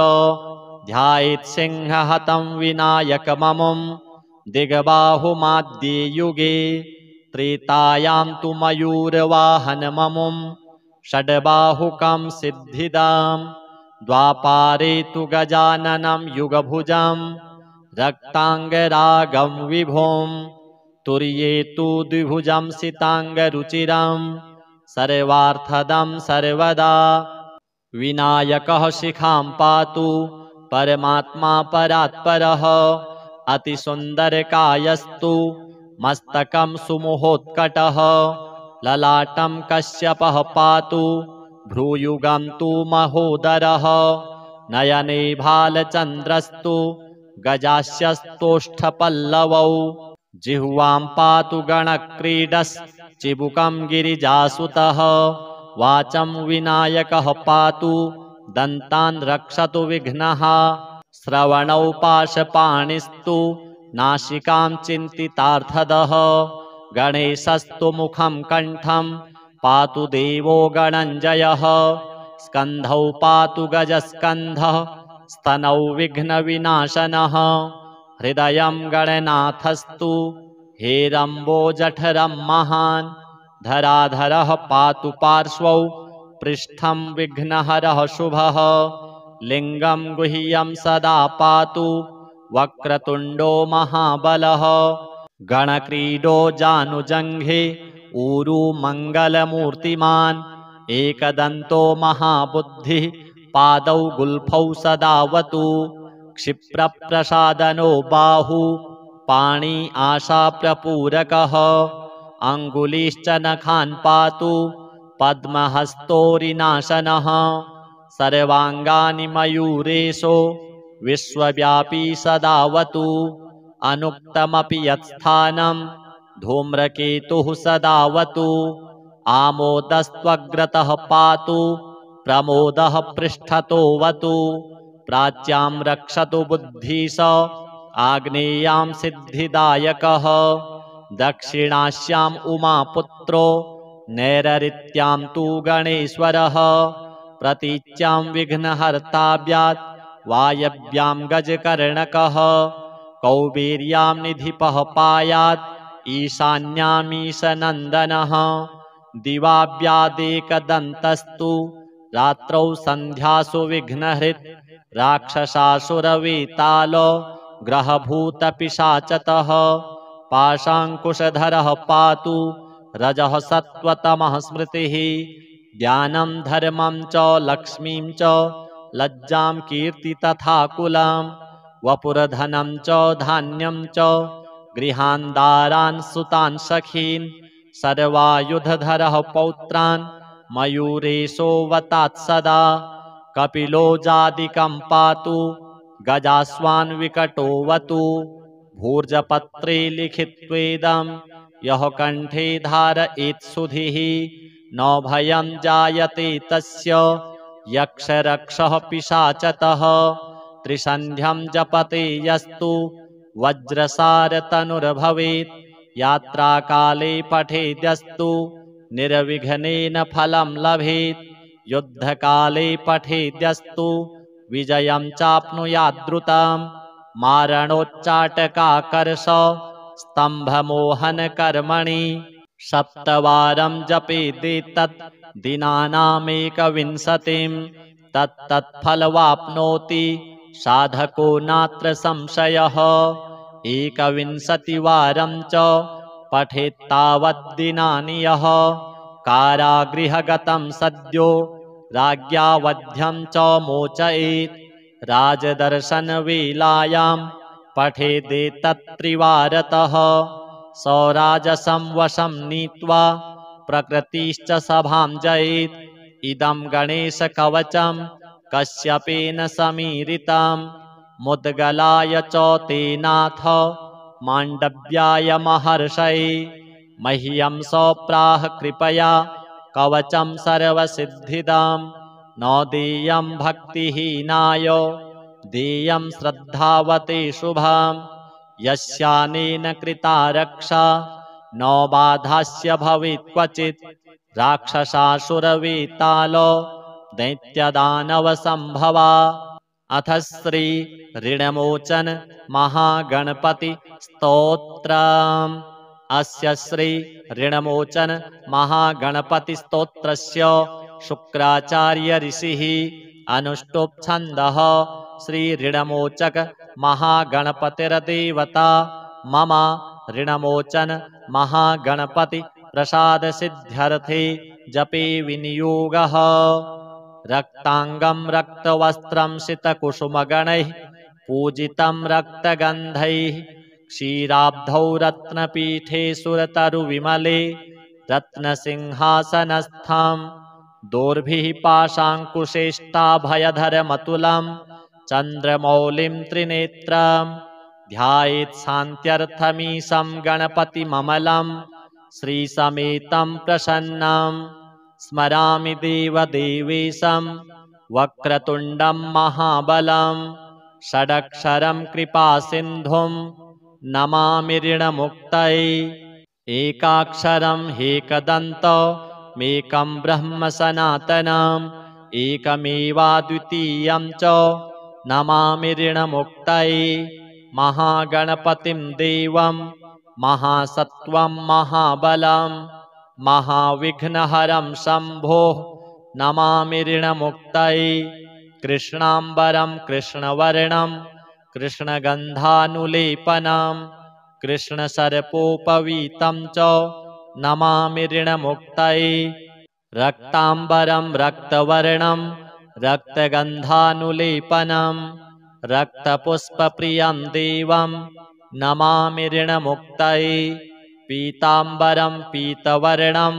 ध्यायेत् सिंहहतं विनायकममुं दिग्बाहुमाद्ये युगे त्रेतायां तु मयूरवाहनममुं षड्बाहुकं सिद्धिदां द्वापारे तु गजाननं युगभुजं रक्ताङ्गरागं विभुं तुर्ये तु द्विभुजं सिताङ्गरुचिरं सर्वार्थदं सर्वदा विनायकः शिखां पातु परमात्मा परात्परः अतिसुन्दरकायस्तु मस्तकं सुमुहोत्कटः ललाटं कश्यपः पातु भ्रूयुगं तु महोदरः नयने भालचन्द्रस्तु गजास्यस्तोष्ठपल्लवौ जिह्वां पातु गणक्रीडश्चिबुकं गिरिजासुतः वाचं विनायकः पातु दन्तान् रक्षतु विघ्नः श्रवणौ पाशपाणिस्तु नासिकां चिन्तितार्थदः गणेशस्तु मुखं कण्ठं पातु देवो गणञ्जयः स्कन्धौ पातु गजस्कन्धः स्तनौ विघ्नविनाशनः हृदयं गणनाथस्तु हेरम्बो जठरं महान् धराधरः पातु पार्श्वौ पृष्ठं विघ्नहरः शुभः लिङ्गं गुह्यं सदा पातु वक्रतुण्डो महाबलः गणक्रीडो जानुजङ्घे ऊरू मङ्गलमूर्तिमान् एकदन्तो महाबुद्धिः पादौ गुल्फौ सदावतु क्षिप्रप्रसादनो बाहु पाणी आशाप्रपूरकः अङ्गुलीश्च नखान् पातु पद्महस्तोरिनाशनः सर्वाङ्गानि मयूरेशो विश्वव्यापी सदावतु अनुक्तमपि यत्स्थानं धूम्रकेतुः सदावतु आमोदस्त्वग्रतः पातु प्रमोदः पृष्ठतोऽवतु प्राच्यां रक्षतु बुद्धिश आग्नेयां सिद्धिदायकः दक्षिणास्याम् उमापुत्रो नैररित्यां तु गणेश्वरः प्रतीच्यां विघ्नहर्ताभ्यात् वायव्यां गजकर्णकः कौबेर्यां निधिपः पायात् ईशान्यामीशनन्दनः दिवाव्यादेकदन्तस्तु रात्रौ सन्ध्यासु विघ्नहृत् राक्षसासुरवेतालो ग्रहभूतपिशाचतः पाशाङ्कुशधरः पातु रजः सत्त्वतमः स्मृतिः ज्ञानं धर्मं च लक्ष्मीं च लज्जां कीर्ति तथा कुलां वपुरधनं च धान्यं च गृहान्दारान् सुतान् सखीन् सर्वायुधधरः पौत्रान् मयूरेशोऽवतात् सदा कपिलो जादिकं पातु गजास्वान् विकटोऽवतु भूर्जपत्रे लिखित्वेदं यः कण्ठे धारयेत् सुधिः न भयं जायते तस्य यक्षरक्षः पिशाचतः त्रिसन्ध्यं जपते यस्तु वज्रसारतनुर्भवेत् यात्राकाले पठेद्यस्तु निर्विघ्नेन फलं लभेत् युद्धकाले पठेद्यस्तु विजयं चाप्नुयाद्रुतं मारणोच्चाटकाकर्ष स्तम्भमोहनकर्मणि सप्तवारं जपेदेतत् दिनानामेकविंशतिं तत्तत्फलवाप्नोति साधको नात्र संशयः एकविंशतिवारं च पठेत्तावद्दिनानि यः कारागृहगतं सद्यो राज्ञा वध्यं च मोचयेत् राजदर्शनवेलायां पठेदेतत्त्रिवारतः सौराजसं वशं नीत्वा प्रकृतिश्च सभां जयेत् इदं गणेशकवचं कश्यपेन समीरितं मुद्गलाय च तेनाथ माण्डव्याय महर्षये मह्यं सप्राह कृपया कवचं सर्वसिद्धिदां न देयं भक्तिहीनाय देयं श्रद्धावते शुभां यस्यानेन कृता रक्षा न बाधास्य भवेत् क्वचित् राक्षसासुरवेतालो दैत्यदानवसम्भवा अथ श्री ऋणमोचन महागणपति स्तोत्रम् अस्य श्री ऋणमोचन महागणपति स्तोत्रस्य शुक्राचार्य ऋषिः अनुष्टुप् छन्दः श्री ऋणमोचक महागणपतिर्देवता मम ऋणमोचन महागणपति प्रसाद सिद्ध्यर्थे जपे विनियोगः रक्तांगं रक्तवस्त्रं सितकुसुमगणैः पूजितं रक्तगन्धैः क्षीराब्धौ रत्नपीठे सुरतरुविमले रत्नसिंहासनस्थं दोर्भिः पाशाङ्कुशेष्टाभयधरमतुलं चन्द्रमौलिं त्रिनेत्रं ध्यायेत् शान्त्यर्थमीशं गणपतिममलं श्रीसमेतं प्रसन्नं स्मरामि देवदेवेशं वक्रतुण्डं महाबलं षडक्षरं कृपासिन्धुं नमामि ऋणमुक्तये एकाक्षरं ह्येकदन्तमेकं ब्रह्म सनातनम् एकमेवाद्वितीयं च नमामि ऋणमुक्तये महागणपतिं देवं महासत्त्वं महाबलं महाविघ्नहरं शम्भोः नमामि ऋणमुक्तये कृष्णाम्बरं कृष्णवर्णं कृष्णगन्धानुलेपनं कृष्णसर्पोपवीतं च नमामि ऋणमुक्तये रक्ताम्बरं रक्तवर्णं रक्तगन्धानुलेपनं रक्तपुष्पप्रियं देवं नमामि ऋणमुक्तये पीताम्बरं पीतवर्णं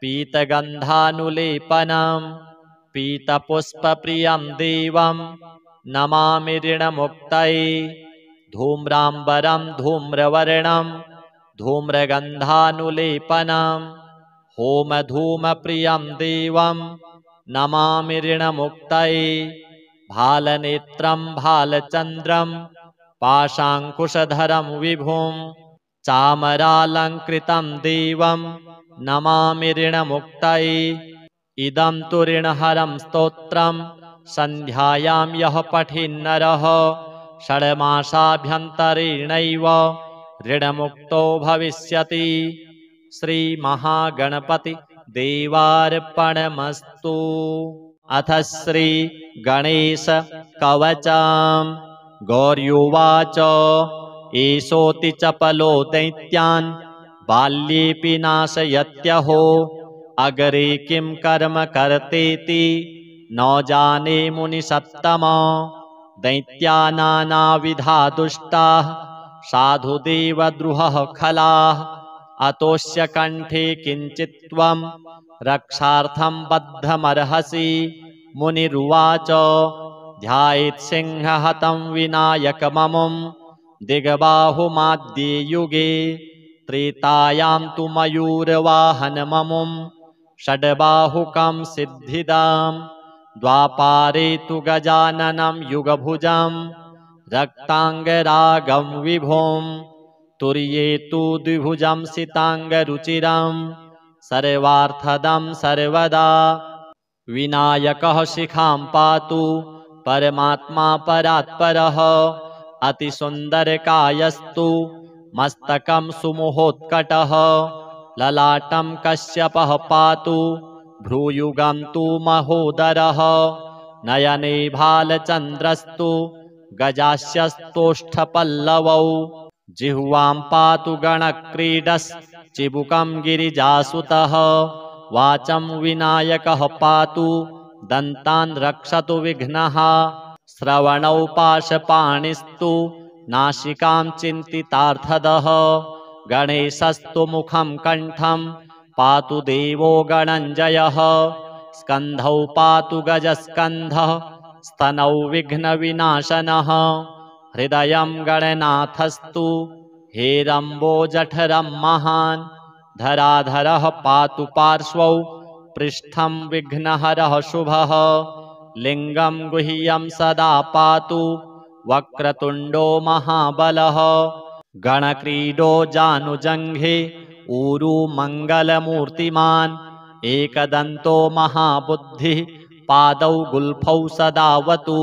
पीतगन्धानुलेपनं पीतपुष्पप्रियं देवं नमामि ऋणमुक्तये धूम्राम्बरं धूम्रवर्णं धूम्रगन्धानुलेपनं होमधूमप्रियं देवं नमामि ऋणमुक्तये भालनेत्रं भालचन्द्रं पाशाङ्कुशधरं विभुं चामरालङ्कृतं देवं नमामि ऋणमुक्तये इदं तु ऋणहरं स्तोत्रं सन्ध्यायां यः पठेन्नरः षड्मासाभ्यन्तरेणैव ऋणमुक्तो भविष्यति। श्रीमहागणपति देवार्पणमस्तु। अथ श्रीगणेश कवचम्। गौर्युवाच एषोऽति चपलो दैत्यान् बाल्येऽपि नाशयत्यहो अग्रे किं कर्म कर्तेति न जाने मुनिसत्तमा दैत्यानानाविधा दुष्टाः साधुदेवद्रुहः खलाः अतोऽस्य कण्ठे किञ्चित् त्वं रक्षार्थं बद्धमर्हसि। मुनिरुवाच ध्यायेत् सिंहहतं विनायकममुं दिग्बाहुमाद्ये युगे त्रेतायां तु मयूरवाहनममुं षड्बाहुकं सिद्धिदां द्वापारे तु गजाननं युगभुजं रक्ताङ्गरागं विभुं तुर्ये तु द्विभुजं सिताङ्गरुचिरं सर्वार्थदं सर्वदा विनायकः शिखां पातु परमात्मा परात्परः अतिसुन्दरकायस्तु मस्तकं सुमुहोत्कटः ललाटं कश्यपः पातु भ्रूयुगं तु महोदरः नयने भालचन्द्रस्तु गजास्यस्तोष्ठपल्लवौ जिह्वां पातु गणक्रीडश्चिबुकं गिरिजासुतः वाचं विनायकः पातु दन्तान् रक्षतु विघ्नः श्रवणौ पाशपाणिस्तु नासिकां चिन्तितार्थदः गणेशस्तु मुखं कण्ठं पातु देवो गणञ्जयः स्कन्धौ पातु गजस्कन्धः स्तनौ विघ्नविनाशनः हृदयं गणनाथस्तु हेरम्बोजठरं महान् धराधरः पातु पार्श्वौ पृष्ठं विघ्नहरः शुभः लिङ्गं गुह्यं सदा पातु वक्रतुण्डो महाबलः गणक्रीडो जानुजङ्घे ऊरू मङ्गलमूर्तिमान् एकदन्तो महाबुद्धिः पादौ गुल्फौ सदावतु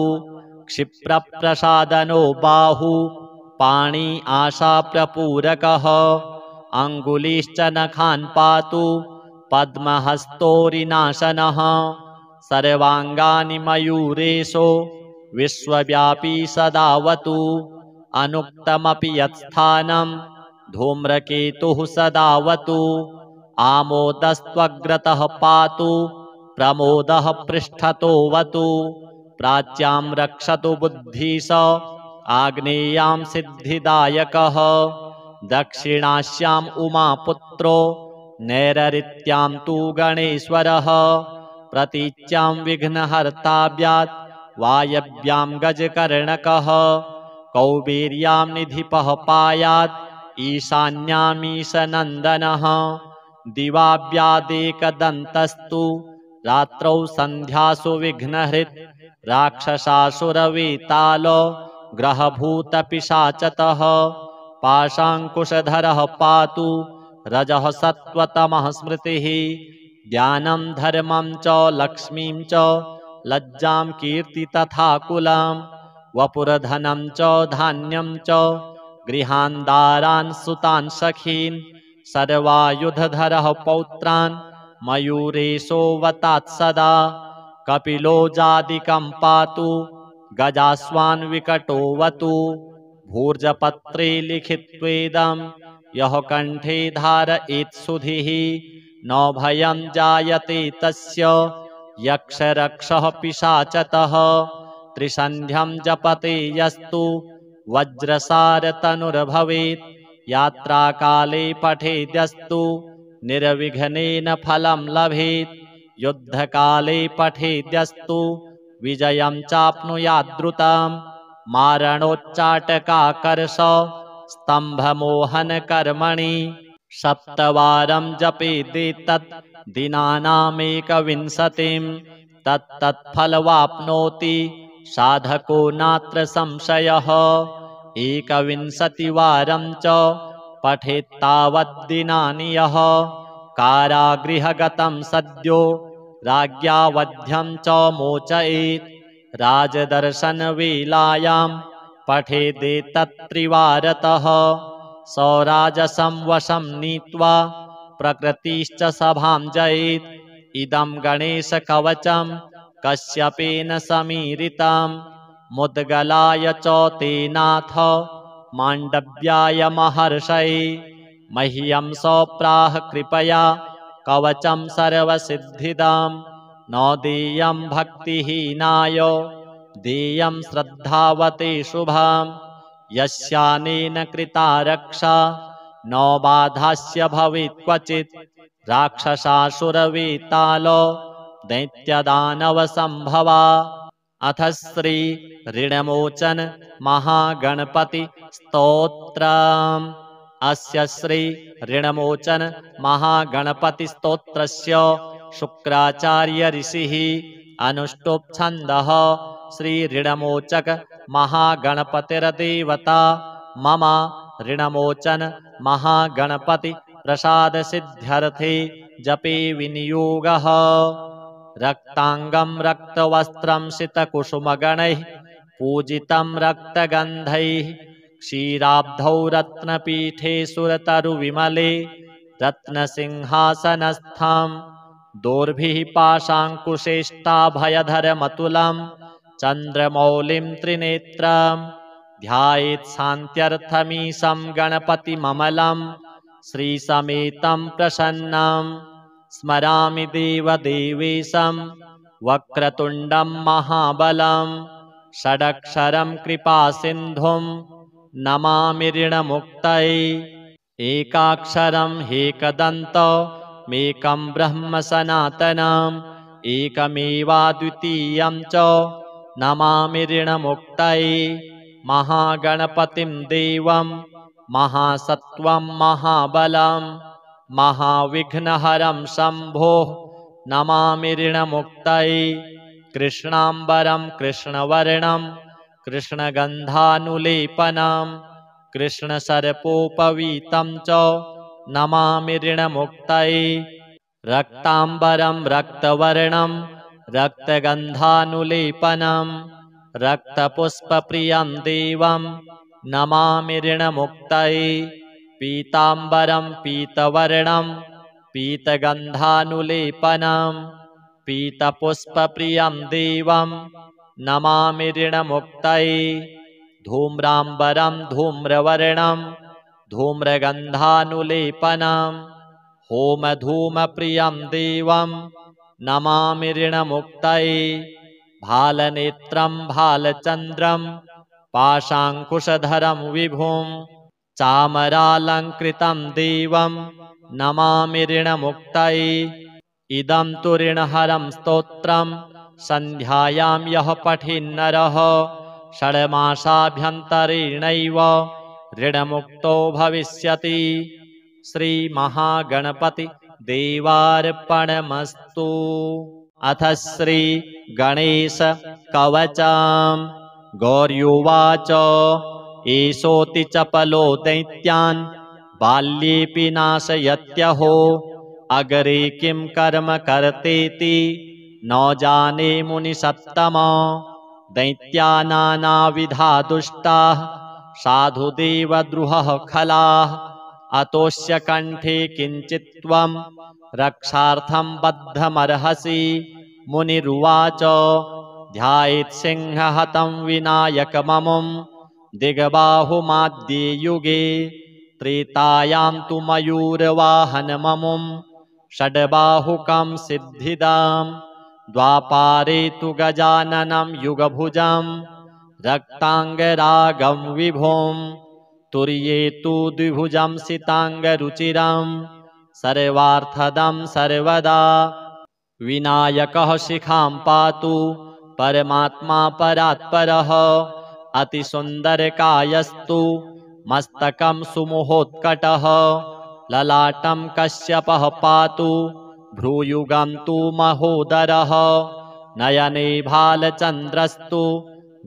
क्षिप्रप्रसादनो बाहु पाणि आशाप्रपूरकः अङ्गुलीश्च नखान् पातु पद्महस्तोरिनाशनः सर्वाङ्गानि मयूरेशो विश्वव्यापी सदावतु अनुक्तमपि यत्स्थानं धूम्रकेतुः सदावतु आमोदस्त्वग्रतः पातु प्रमोदः पृष्ठतोऽवतु प्राच्यां रक्षतु बुद्धिश आग्नेयां सिद्धिदायकः दक्षिणास्याम् उमापुत्रो नैररित्यां तु गणेश्वरः प्रतीच्यां विघ्नहर्ताभ्यात् वायव्यां गजकर्णकः कौबेर्यां निधिपः पायात् ईशान्यामीशनन्दनः दिवाव्यादेकदन्तस्तु रात्रौ सन्ध्यासु विघ्नहृत् राक्षसासुरवेतालो ग्रहभूतपिशाचतः पाशाङ्कुशधरः पातु रजः सत्त्वतमः स्मृतिः ज्ञानं धर्मं च लक्ष्मीं च लज्जां कीर्ति तथा कुलं वपुरधनं च धान्यं च गृहान्दारान् सुतान् सखीन् सर्वायुधधरः पौत्रान् मयूरेशोऽवतात् सदा कपिलो जादिकं पातु गजास्वान्विकटोऽवतु भूर्जपत्रे लिखित्वेदं यः कण्ठे धारयेत् सुधिः न भयं जायते तस्य यक्षरक्षः पिशाचतः त्रिसन्ध्यं जपते यस्तु वज्रसारतनुर्भवेत् यात्राकाले पठेद्यस्तु निर्विघ्नेन फलं लभेत् युद्धकाले पठेद्यस्तु विजयं चाप्नुयाद्रुतं मारणोच्चाटकाकर्ष स्तम्भमोहनकर्मणि सप्तवारं जपेदेतत् दिनानामेकविंशतिं तत्तत्फलवाप्नोति साधको नात्र संशयः एकविंशतिवारं च पठेत्तावद्दिनानि यः कारागृहगतं सद्यो राज्ञा वध्यं च मोचयेत् राजदर्शनवेलायां पठेदेतत्त्रिवारतः सौराजसं वशं नीत्वा प्रकृतिश्च सभां जयेत् इदं गणेशकवचं कश्यपेन समीरितं मुद्गलाय च तेनाथ माण्डव्याय महर्षये मह्यं सप्राह कृपया कवचं सर्वसिद्धिदां न देयं भक्तिहीनाय देयं श्रद्धावते शुभां यस्यानेन कृता रक्षा न बाधास्य भवेत् क्वचित् राक्षसासुरवेताल दैत्यदानवसम्भवा अथ श्री ऋणमोचन महागणपति स्तोत्रम् अस्य श्री ऋणमोचन महागणपति स्तोत्रस्य शुक्राचार्य ऋषिः अनुष्टुप् छन्दः श्री ऋणमोचक महागणपतिर्देवता मम ऋणमोचन महागणपति प्रसाद सिद्ध्यर्थे जपे विनियोगः रक्तांगं रक्तवस्त्रं सितकुसुमगणैः पूजितं रक्तगन्धैः क्षीराब्धौ रत्नपीठे सुरतरुविमले रत्नसिंहासनस्थं दोर्भिः पाशाङ्कुशेष्टाभयधरमतुलं चन्द्रमौलिं त्रिनेत्रं ध्यायेत् शान्त्यर्थमीशं गणपतिममलं श्रीसमेतं प्रसन्नं स्मरामि देवदेवेशं वक्रतुण्डं महाबलं षडक्षरं कृपासिन्धुं नमामि ऋणमुक्तये एकाक्षरं हेकदन्तमेकं ब्रह्म सनातनम् एकमेवाद्वितीयं च नमामि ऋणमुक्तये महागणपतिं देवं महासत्त्वं महाबलं महाविघ्नहरं शम्भोः नमामि ऋणमुक्तये कृष्णाम्बरं कृष्णवर्णं कृष्णगन्धानुलेपनं कृष्णसर्पोपवीतं च नमामि ऋणमुक्तये रक्ताम्बरं रक्तवर्णं रक्तगन्धानुलेपनं रक्तपुष्पप्रियं देवं नमामि ऋणमुक्तये पीताम्बरं पीतवर्णं पीतगन्धानुलेपनं पीतपुष्पप्रियं देवं नमामि ऋणमुक्तये धूम्राम्बरं धूम्रवर्णं धूम्रगन्धानुलेपनं होमधूमप्रियं देवं नमामि ऋणमुक्तये भालनेत्रं भालचन्द्रं पाशाङ्कुशधरं विभुं चामरालङ्कृतं देवं नमामि ऋणमुक्तये इदं तु ऋणहरं स्तोत्रं सन्ध्यायां यः पठेन्नरः षड्मासाभ्यन्तरेणैव ऋणमुक्तो भविष्यति श्रीमहागणपति देवार्पणमस्तु अथ श्री गणेश कवचम् गौर्युवाच एषोऽति चपलो दैत्यान् बाल्येऽपि नाशयत्यहो अग्रे किं कर्म कर्तेति न जाने मुनिसत्तमा दैत्या नानाविधा दुष्टाः साधुदेवद्रुहः खलाः अतोऽस्य कण्ठे किञ्चित् त्वं रक्षार्थं बद्धमर्हसि। मुनिरुवाच ध्यायेत् सिंहहतं विनायकममुं दिग्बाहुमाद्ये युगे। त्रेतायां तु मयूरवाहनममुं षड्बाहुकं सिद्धिदाम्। द्वापारे तु गजाननं युगभुजं रक्ताङ्गरागं विभुं। तुर्ये तु द्विभुजं सिताङ्गरुचिरं सर्वार्थदं सर्वदा। विनायकः शिखां पातु परमात्मा परात्परः। अतिसुन्दरकायस्तु मस्तकं सुमुहोत्कटः। ललाटं कश्यपः पातु भ्रूयुगं तु महोदरः। नयने भालचन्द्रस्तु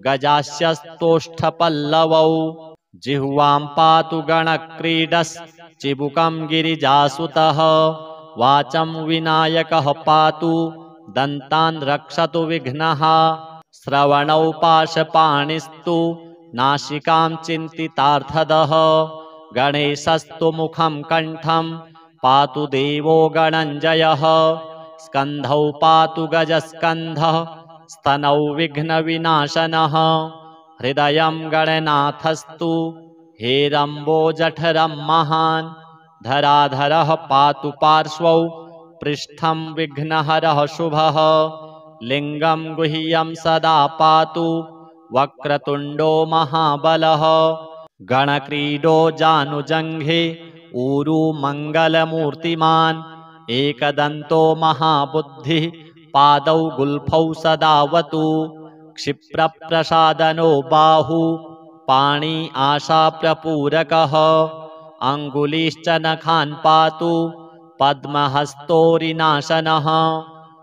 गजास्यस्तोष्ठपल्लवौ। जिह्वां पातु गणक्रीडश्चिबुकं गिरिजासुतः। वाचं विनायकः पातु दन्तान् रक्षतु विघ्नः। श्रवणौ पाशपाणिस्तु नासिकां चिन्तितार्थदः। गणेशस्तु मुखं कण्ठं पातु देवो गणञ्जयः। स्कन्धौ पातु गजस्कन्धः स्तनौ विघ्नविनाशनः। हृदयं गणनाथस्तु हेरम्बोजठरं महान्। धराधरः पातु पार्श्वौ पृष्ठं विघ्नहरः शुभः। लिङ्गं गुह्यं सदा पातु वक्रतुण्डो महाबलः। गणक्रीडो जानुजङ्घे ऊरू मङ्गलमूर्तिमान्। एकदन्तो महाबुद्धिः पादौ गुल्फौ सदावतु। क्षिप्रप्रसादनो बाहु पाणी आशाप्रपूरकः। अङ्गुलीश्च नखान् पातु पद्महस्तोरिनाशनः।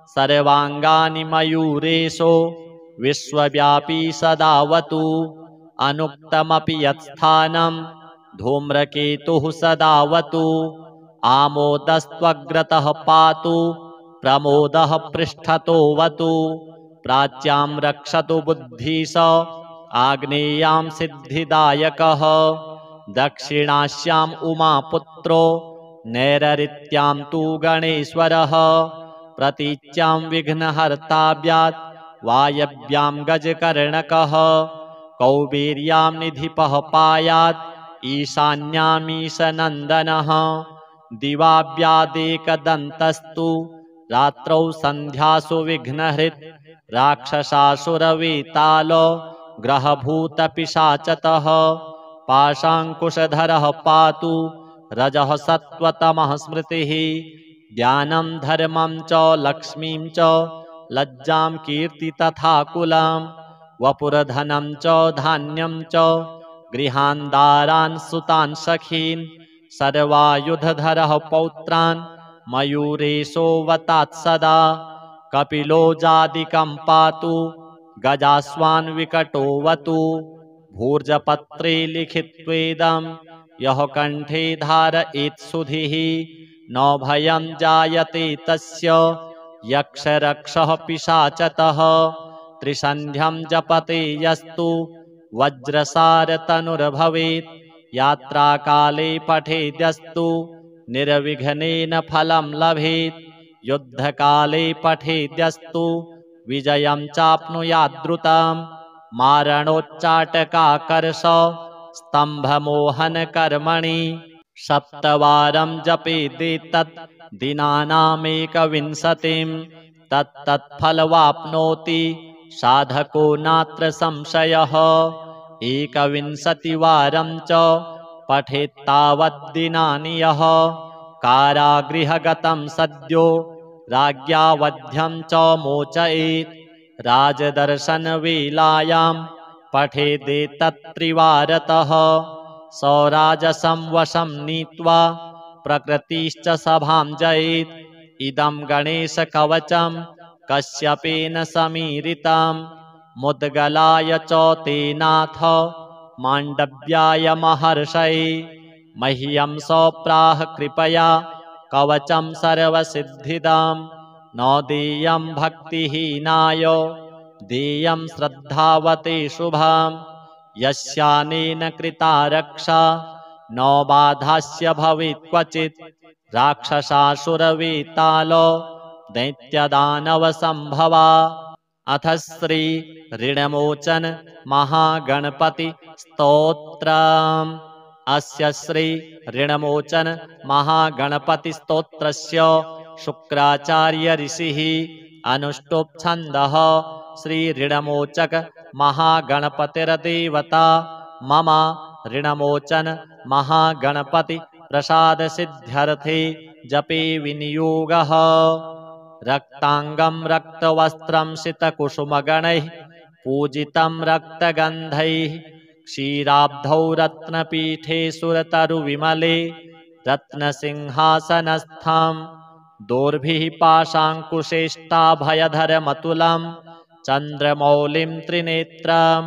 सर्वाङ्गानि मयूरेशो विश्वव्यापी सदावतु। अनुक्तमपि यत्स्थानं धूम्रकेतुः सदावतु। आमोदस्त्वग्रतः पातु प्रमोदः पृष्ठतोऽवतु। प्राच्यां रक्षतु बुद्धिश आग्नेयां सिद्धिदायकः। दक्षिणास्याम् उमापुत्रो नैररित्यां तु गणेश्वरः। प्रतीच्यां विघ्नहर्ताभ्यात् वायव्यां गजकर्णकः। कौबेर्यां निधिपः पायात् ईशान्यामीशनन्दनः। दिवाव्यादेकदन्तस्तु रात्रौ सन्ध्यासु विघ्नहृत्। राक्षसासुरवेतालो ग्रहभूतपिशाचतः। पाशाङ्कुशधरः पातु रजः सत्त्वतमः स्मृतिः। ज्ञानं धर्मं च लक्ष्मीं च लज्जां कीर्ति तथा कुलं। वपुरधनं च धान्यं च गृहान्दारान् सुतान् सखीन्। सर्वायुधधरः पौत्रान् मयूरेशोऽवतात् सदा। कपिलो जादिकं पातु गजास्वान् विकटोऽवतु। भूर्जपत्रे लिखित्वेदं यः कण्ठे धारयेत् सुधिः। न भयं जायते तस्य यक्षरक्षः पिशाचतः। त्रिसन्ध्यं जपते यस्तु वज्रसारतनुर्भवेत्। यात्राकाले पठेद्यस्तु निर्विघ्नेन फलं लभेत्। युद्धकाले पठेद्यस्तु विजयं चाप्नुयाद्रुतम्। मारणोच्चाटकाकर्ष स्तम्भमोहनकर्मणि। सप्तवारं जपेदेतत् दिनानामेकविंशतिं। तत्तत्फलवाप्नोति साधको नात्र संशयः। एकविंशतिवारं च पठेत्तावद्दिनानि यः। कारागृहगतं सद्यो राज्ञा वध्यं च मोचयेत्। राजदर्शनवेलायां पठेदेतत्त्रिवारतः। सौराजसं वशं नीत्वा प्रकृतिश्च सभां जयेत्। इदं गणेशकवचं कश्यपेन समीरितं। मुद्गलाय च तेनाथ माण्डव्याय महर्षये। मह्यं सप्राह कृपया कवचं सर्वसिद्धिदं। न देयं भक्तिहीनाय देयं श्रद्धावते शुभम्। यस्यानेन कृता रक्षा न बाधास्य भवेत् क्वचित् राक्षसासुरवेतालो दैत्यदानवसम्भवा। अथ श्री ऋणमोचन महागणपति स्तोत्रम्। अस्य श्री ऋणमोचन महागणपति स्तोत्रस्य शुक्राचार्य ऋषिः अनुष्टुप् छन्दः। श्री ऋणमोचक महागणपतिर्देवता मम ऋणमोचन महागणपति प्रसाद सिद्ध्यर्थे जपे विनियोगः। रक्तांगं रक्तवस्त्रं सितकुसुमगणैः पूजितं रक्तगन्धैः क्षीराब्धौ रत्नपीठे सुरतरुविमले रत्नसिंहासनस्थं दोर्भिः पाशाङ्कुशेष्टाभयधरमतुलं चन्द्रमौलिं त्रिनेत्रं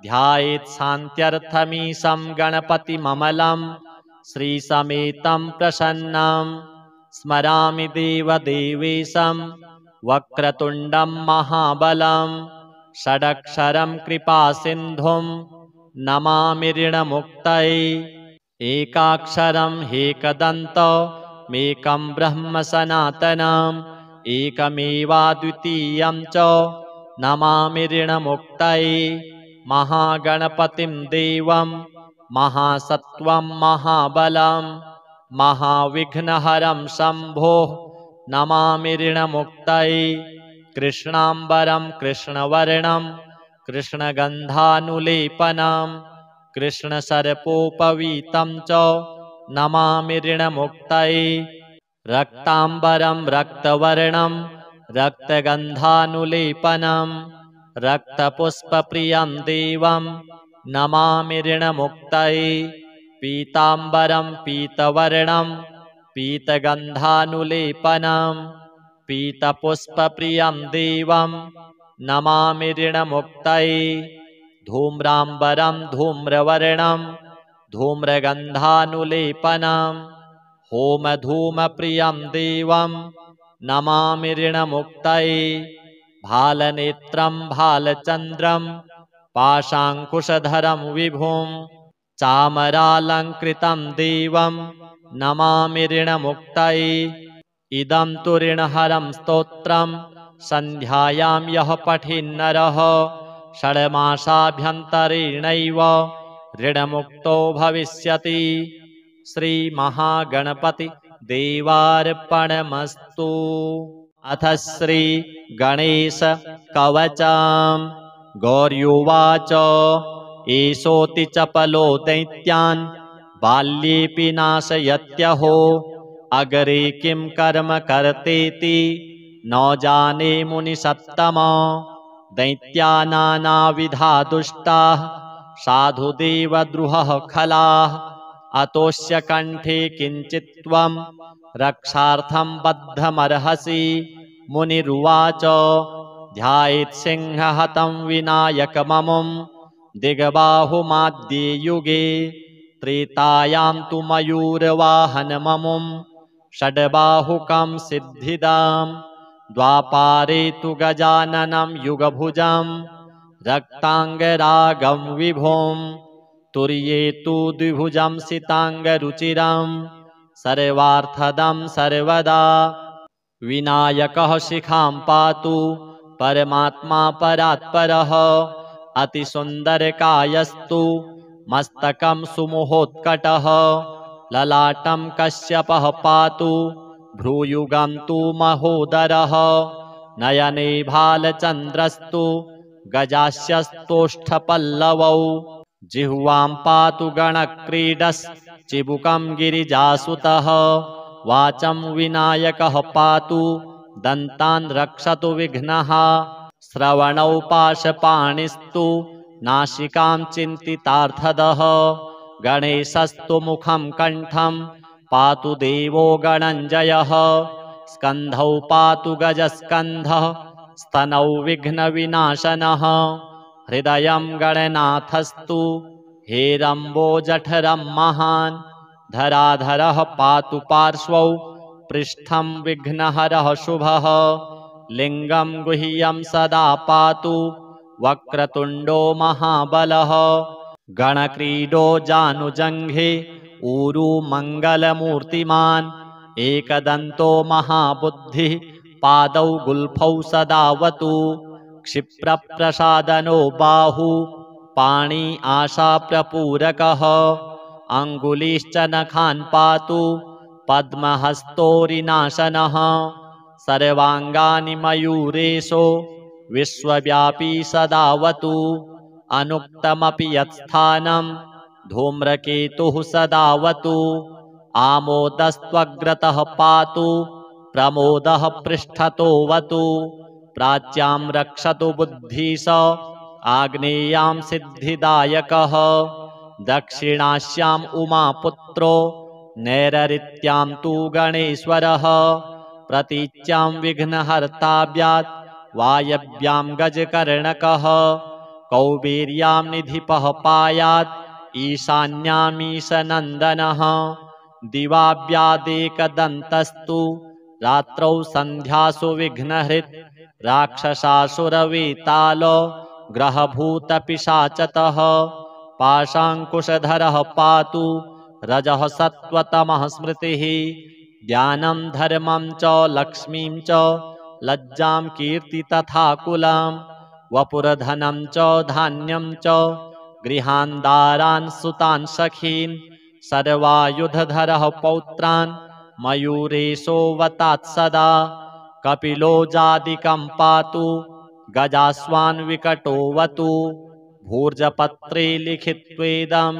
ध्यायेत् शान्त्यर्थमीशं गणपतिममलं श्रीसमेतं प्रसन्नं स्मरामि देवदेवेशं वक्रतुण्डं महाबलं षडक्षरं कृपासिन्धुं नमामि ऋणमुक्तये। एकाक्षरं ह्येकदन्तमेकं ब्रह्म सनातनम् एकमेवाद्वितीयं च नमामि ऋणमुक्तये। महागणपतिं देवं महासत्त्वं महाबलं महाविघ्नहरं शम्भोः नमामि ऋणमुक्तये। कृष्णाम्बरं कृष्णवर्णं कृष्णगन्धानुलेपनं कृष्णसर्पोपवीतं च नमामि ऋणमुक्तये। रक्ताम्बरं रक्तवर्णं रक्तगन्धानुलेपनं रक्तपुष्पप्रियं देवं नमामि ऋणमुक्तये। पीताम्बरं पीतवर्णं पीतगन्धानुलेपनं पीतपुष्पप्रियं देवं नमामि ऋणमुक्तये। धूम्राम्बरं धूम्रवर्णं धूम्रगन्धानुलेपनं होमधूमप्रियं देवं नमामि ऋणमुक्तये। भालनेत्रं भालचन्द्रं पाशाङ्कुशधरं विभुं चामरालङ्कृतं देवं नमामि ऋणमुक्तये। इदं तु ऋणहरं स्तोत्रं सन्ध्यायां यः पठेन्नरः षड्मासाभ्यन्तरेणैव ऋणमुक्तो भविष्यति। श्रीमहागणपति देवार्पणमस्तु। अथ श्री गणेश कवचम्। गौर्युवाच एषोऽति चपलो दैत्यान् बाल्येऽपि नाशयत्यहो अग्रे किं कर्म कर्तेति न जाने मुनिसत्तमा। दैत्यानानाविधा दुष्टाः साधुदेवद्रुहः खलाः अतोऽस्य कण्ठे किञ्चित्त्वं रक्षार्थं बद्धमर्हसि। मुनिरुवाच ध्यायेत् सिंहहतं विनायकममुं दिग्बाहुमाद्ये युगे त्रेतायां तु मयूरवाहनममुं षड्बाहुकं सिद्धिदां द्वापारे तु गजाननं युगभुजं रक्ताङ्गरागं विभुं तुर्ये तु द्विभुजं सिताङ्गरुचिरं सर्वार्थदं सर्वदा। विनायकः शिखां पातु परमात्मा परात्परः अतिसुन्दरकायस्तु मस्तकं सुमुहोत्कटः ललाटं कश्यपः पातु भ्रूयुगं तु महोदरः नयने भालचन्द्रस्तु गजास्यस्तोष्ठपल्लवौ जिह्वां पातु गणक्रीडश्चिबुकं गिरिजासुतः वाचं विनायकः पातु दन्तान् रक्षतु विघ्नः श्रवणौ पाशपाणिस्तु नासिकां चिन्तितार्थदः गणेशस्तु मुखं कण्ठं पातु देवो गणञ्जयः स्कन्धौ पातु गजस्कन्धः स्तनौ विघ्नविनाशनः हृदयं गणनाथस्तु हेरम्बोजठरं महान् धराधरः पातु पार्श्वौ पृष्ठं विघ्नहरः शुभः लिङ्गं गुह्यं सदा पातु वक्रतुण्डो महाबलः गणक्रीडो जानुजङ्घे ऊरू मङ्गलमूर्तिमान् एकदन्तो महाबुद्धिः पादौ गुल्फौ सदावतु क्षिप्रप्रसादनो बाहु पाणी आशाप्रपूरकः अङ्गुलीश्च नखान् पातु पद्महस्तोरिनाशनः सर्वाङ्गानि मयूरेशो विश्वव्यापी सदावतु अनुक्तमपि यत्स्थानं धूम्रकेतुः सदावतु आमोदस्त्वग्रतः पातु प्रमोदः पृष्ठतोऽवतु प्राच्यां रक्षतु बुद्धिश आग्नेयां सिद्धिदायकः दक्षिणास्याम् उमापुत्रो नैररित्यां तु गणेश्वरः प्रतीच्यां विघ्नहर्ताभ्यात् वायव्यां गजकर्णकः कौबेर्यां निधिपः पायात् ईशान्यामीशनन्दनः दिवाव्यादेकदन्तस्तु रात्रौ सन्ध्यासु विघ्नहृत् राक्षसासुरवेतालो ग्रहभूतपिशाचतः पाशाङ्कुशधरः पातु रजः सत्त्वतमः स्मृतिः ज्ञानं धर्मं च लक्ष्मीं च लज्जां कीर्ति तथा कुलं वपुरधनं च धान्यं च गृहान्दारान् सुतान् सखीन् सर्वायुधधरः पौत्रान् मयूरेशो वतात् सदा कपिलो जादिकं पातु गजास्वान् विकटोऽवतु भूर्जपत्रे लिखित्वेदं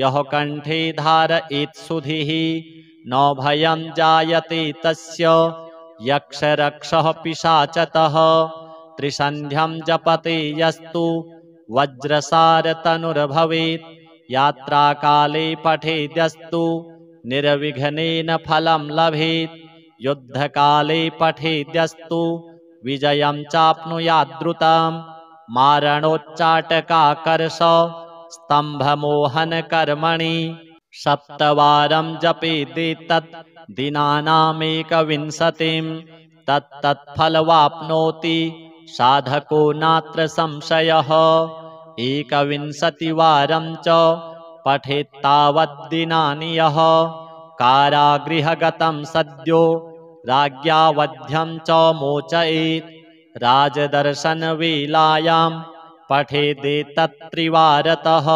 यः कण्ठे धारयेत् सुधिः न भयं जायते तस्य यक्षरक्षः पिशाचतः त्रिसन्ध्यं जपते यस्तु वज्रसारतनुर्भवेत् यात्राकाले पठेद्यस्तु निर्विघ्नेन फलं लभेत् युद्धकाले पठेद्यस्तु विजयं चाप्नुयाद्रुतं मारणोच्चाटकाकर्ष स्तम्भमोहनकर्मणि सप्तवारं जपेदेतत् दिनानामेकविंशतिं तत्तत्फलवाप्नोति साधको नात्र संशयः एकविंशतिवारं च पठेत्तावद्दिनानि यः कारागृहगतं सद्यो राज्ञा वध्यं च मोचयेत् राजदर्शनवेलायां पठेदेतत्त्रिवारतः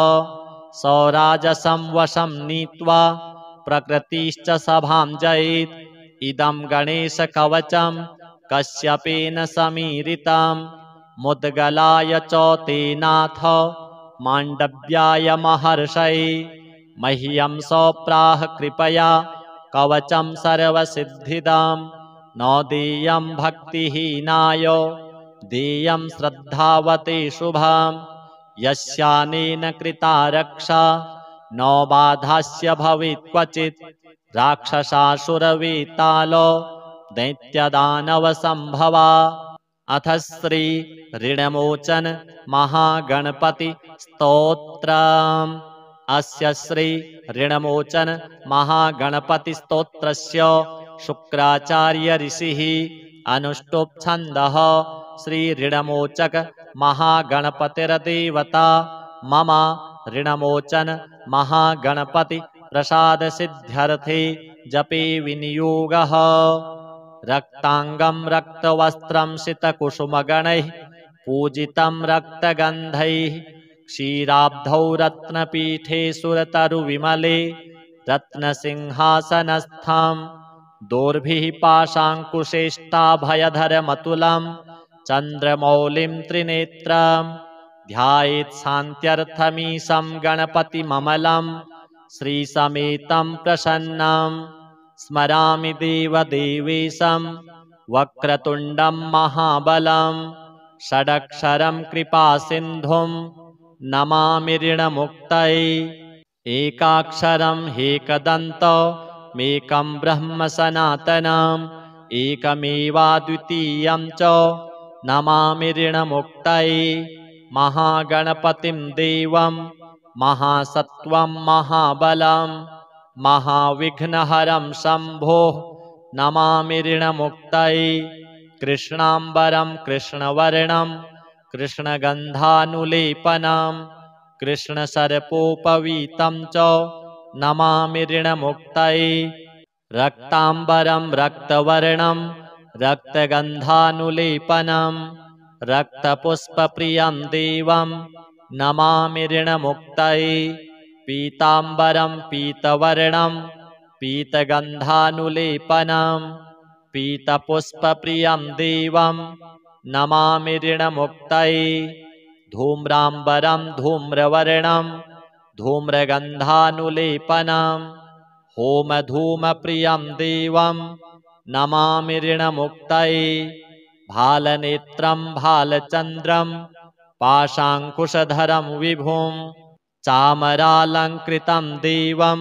सौराजसं वशं नीत्वा प्रकृतिश्च सभां जयेत् इदं गणेशकवचं कश्यपेन समीरितं मुद्गलाय च तेनाथ माण्डव्याय महर्षये मह्यं सप्राह कृपया कवचं सर्वसिद्धिदं न देयं भक्तिहीनाय देयं श्रद्धावते शुभं यस्यानेन कृता रक्षा न बाधास्य भवेत् क्वचित् राक्षसासुरवेतालो दैत्यदानवसम्भवा अथ श्री ऋणमोचन महागणपति स्तोत्रम् अस्य श्री ऋणमोचन महागणपति स्तोत्रस्य शुक्राचार्य ऋषिः अनुष्टुप् छन्दः श्री ऋणमोचक महागणपतिर्देवता मम ऋणमोचन महागणपति प्रसाद सिद्ध्यर्थे जपे विनियोगः रक्तांगं रक्तवस्त्रं सितकुसुमगणैः पूजितं रक्तगन्धैः क्षीराब्धौ रत्नपीठे सुरतरुविमले रत्नसिंहासनस्थं दोर्भिः पाशाङ्कुशेष्टाभयधरमतुलं चन्द्रमौलिं त्रिनेत्रं ध्यायेत् शान्त्यर्थमीशं गणपतिममलं श्रीसमेतं प्रसन्नं स्मरामि देवदेवेशं वक्रतुण्डं महाबलं षडक्षरं कृपासिन्धुं नमामि ऋणमुक्तये एकाक्षरं हेकदन्तमेकं ब्रह्म सनातनम् एकमेवाद्वितीयं च नमामि ऋणमुक्तये महागणपतिं देवं महासत्त्वं महाबलं महाविघ्नहरं शम्भोः नमामि ऋणमुक्तये कृष्णाम्बरं कृष्णवर्णं कृष्णगन्धानुलेपनं कृष्णसर्पोपवीतं च नमामि ऋणमुक्तये रक्ताम्बरं रक्तवर्णं रक्तगन्धानुलेपनं रक्तपुष्पप्रियं देवं नमामि ऋणमुक्तये पीताम्बरं पीतवर्णं पीतगन्धानुलेपनं पीतपुष्पप्रियं देवं नमामि ऋणमुक्तये धूम्राम्बरं धूम्रवर्णं धूम्रगन्धानुलेपनं होमधूमप्रियं देवं नमामि ऋणमुक्तये भालनेत्रं भालचन्द्रं पाशाङ्कुशधरं विभुं चामरालङ्कृतं देवं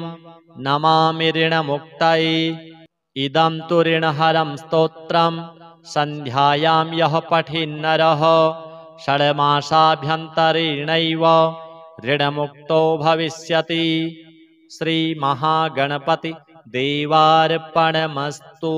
नमामि ऋणमुक्तये इदं तु ऋणहरं स्तोत्रं सन्ध्यायां यः पठेन्नरः षड्मासाभ्यन्तरेणैव ऋणमुक्तो भविष्यति। श्रीमहागणपति देवार्पणमस्तु।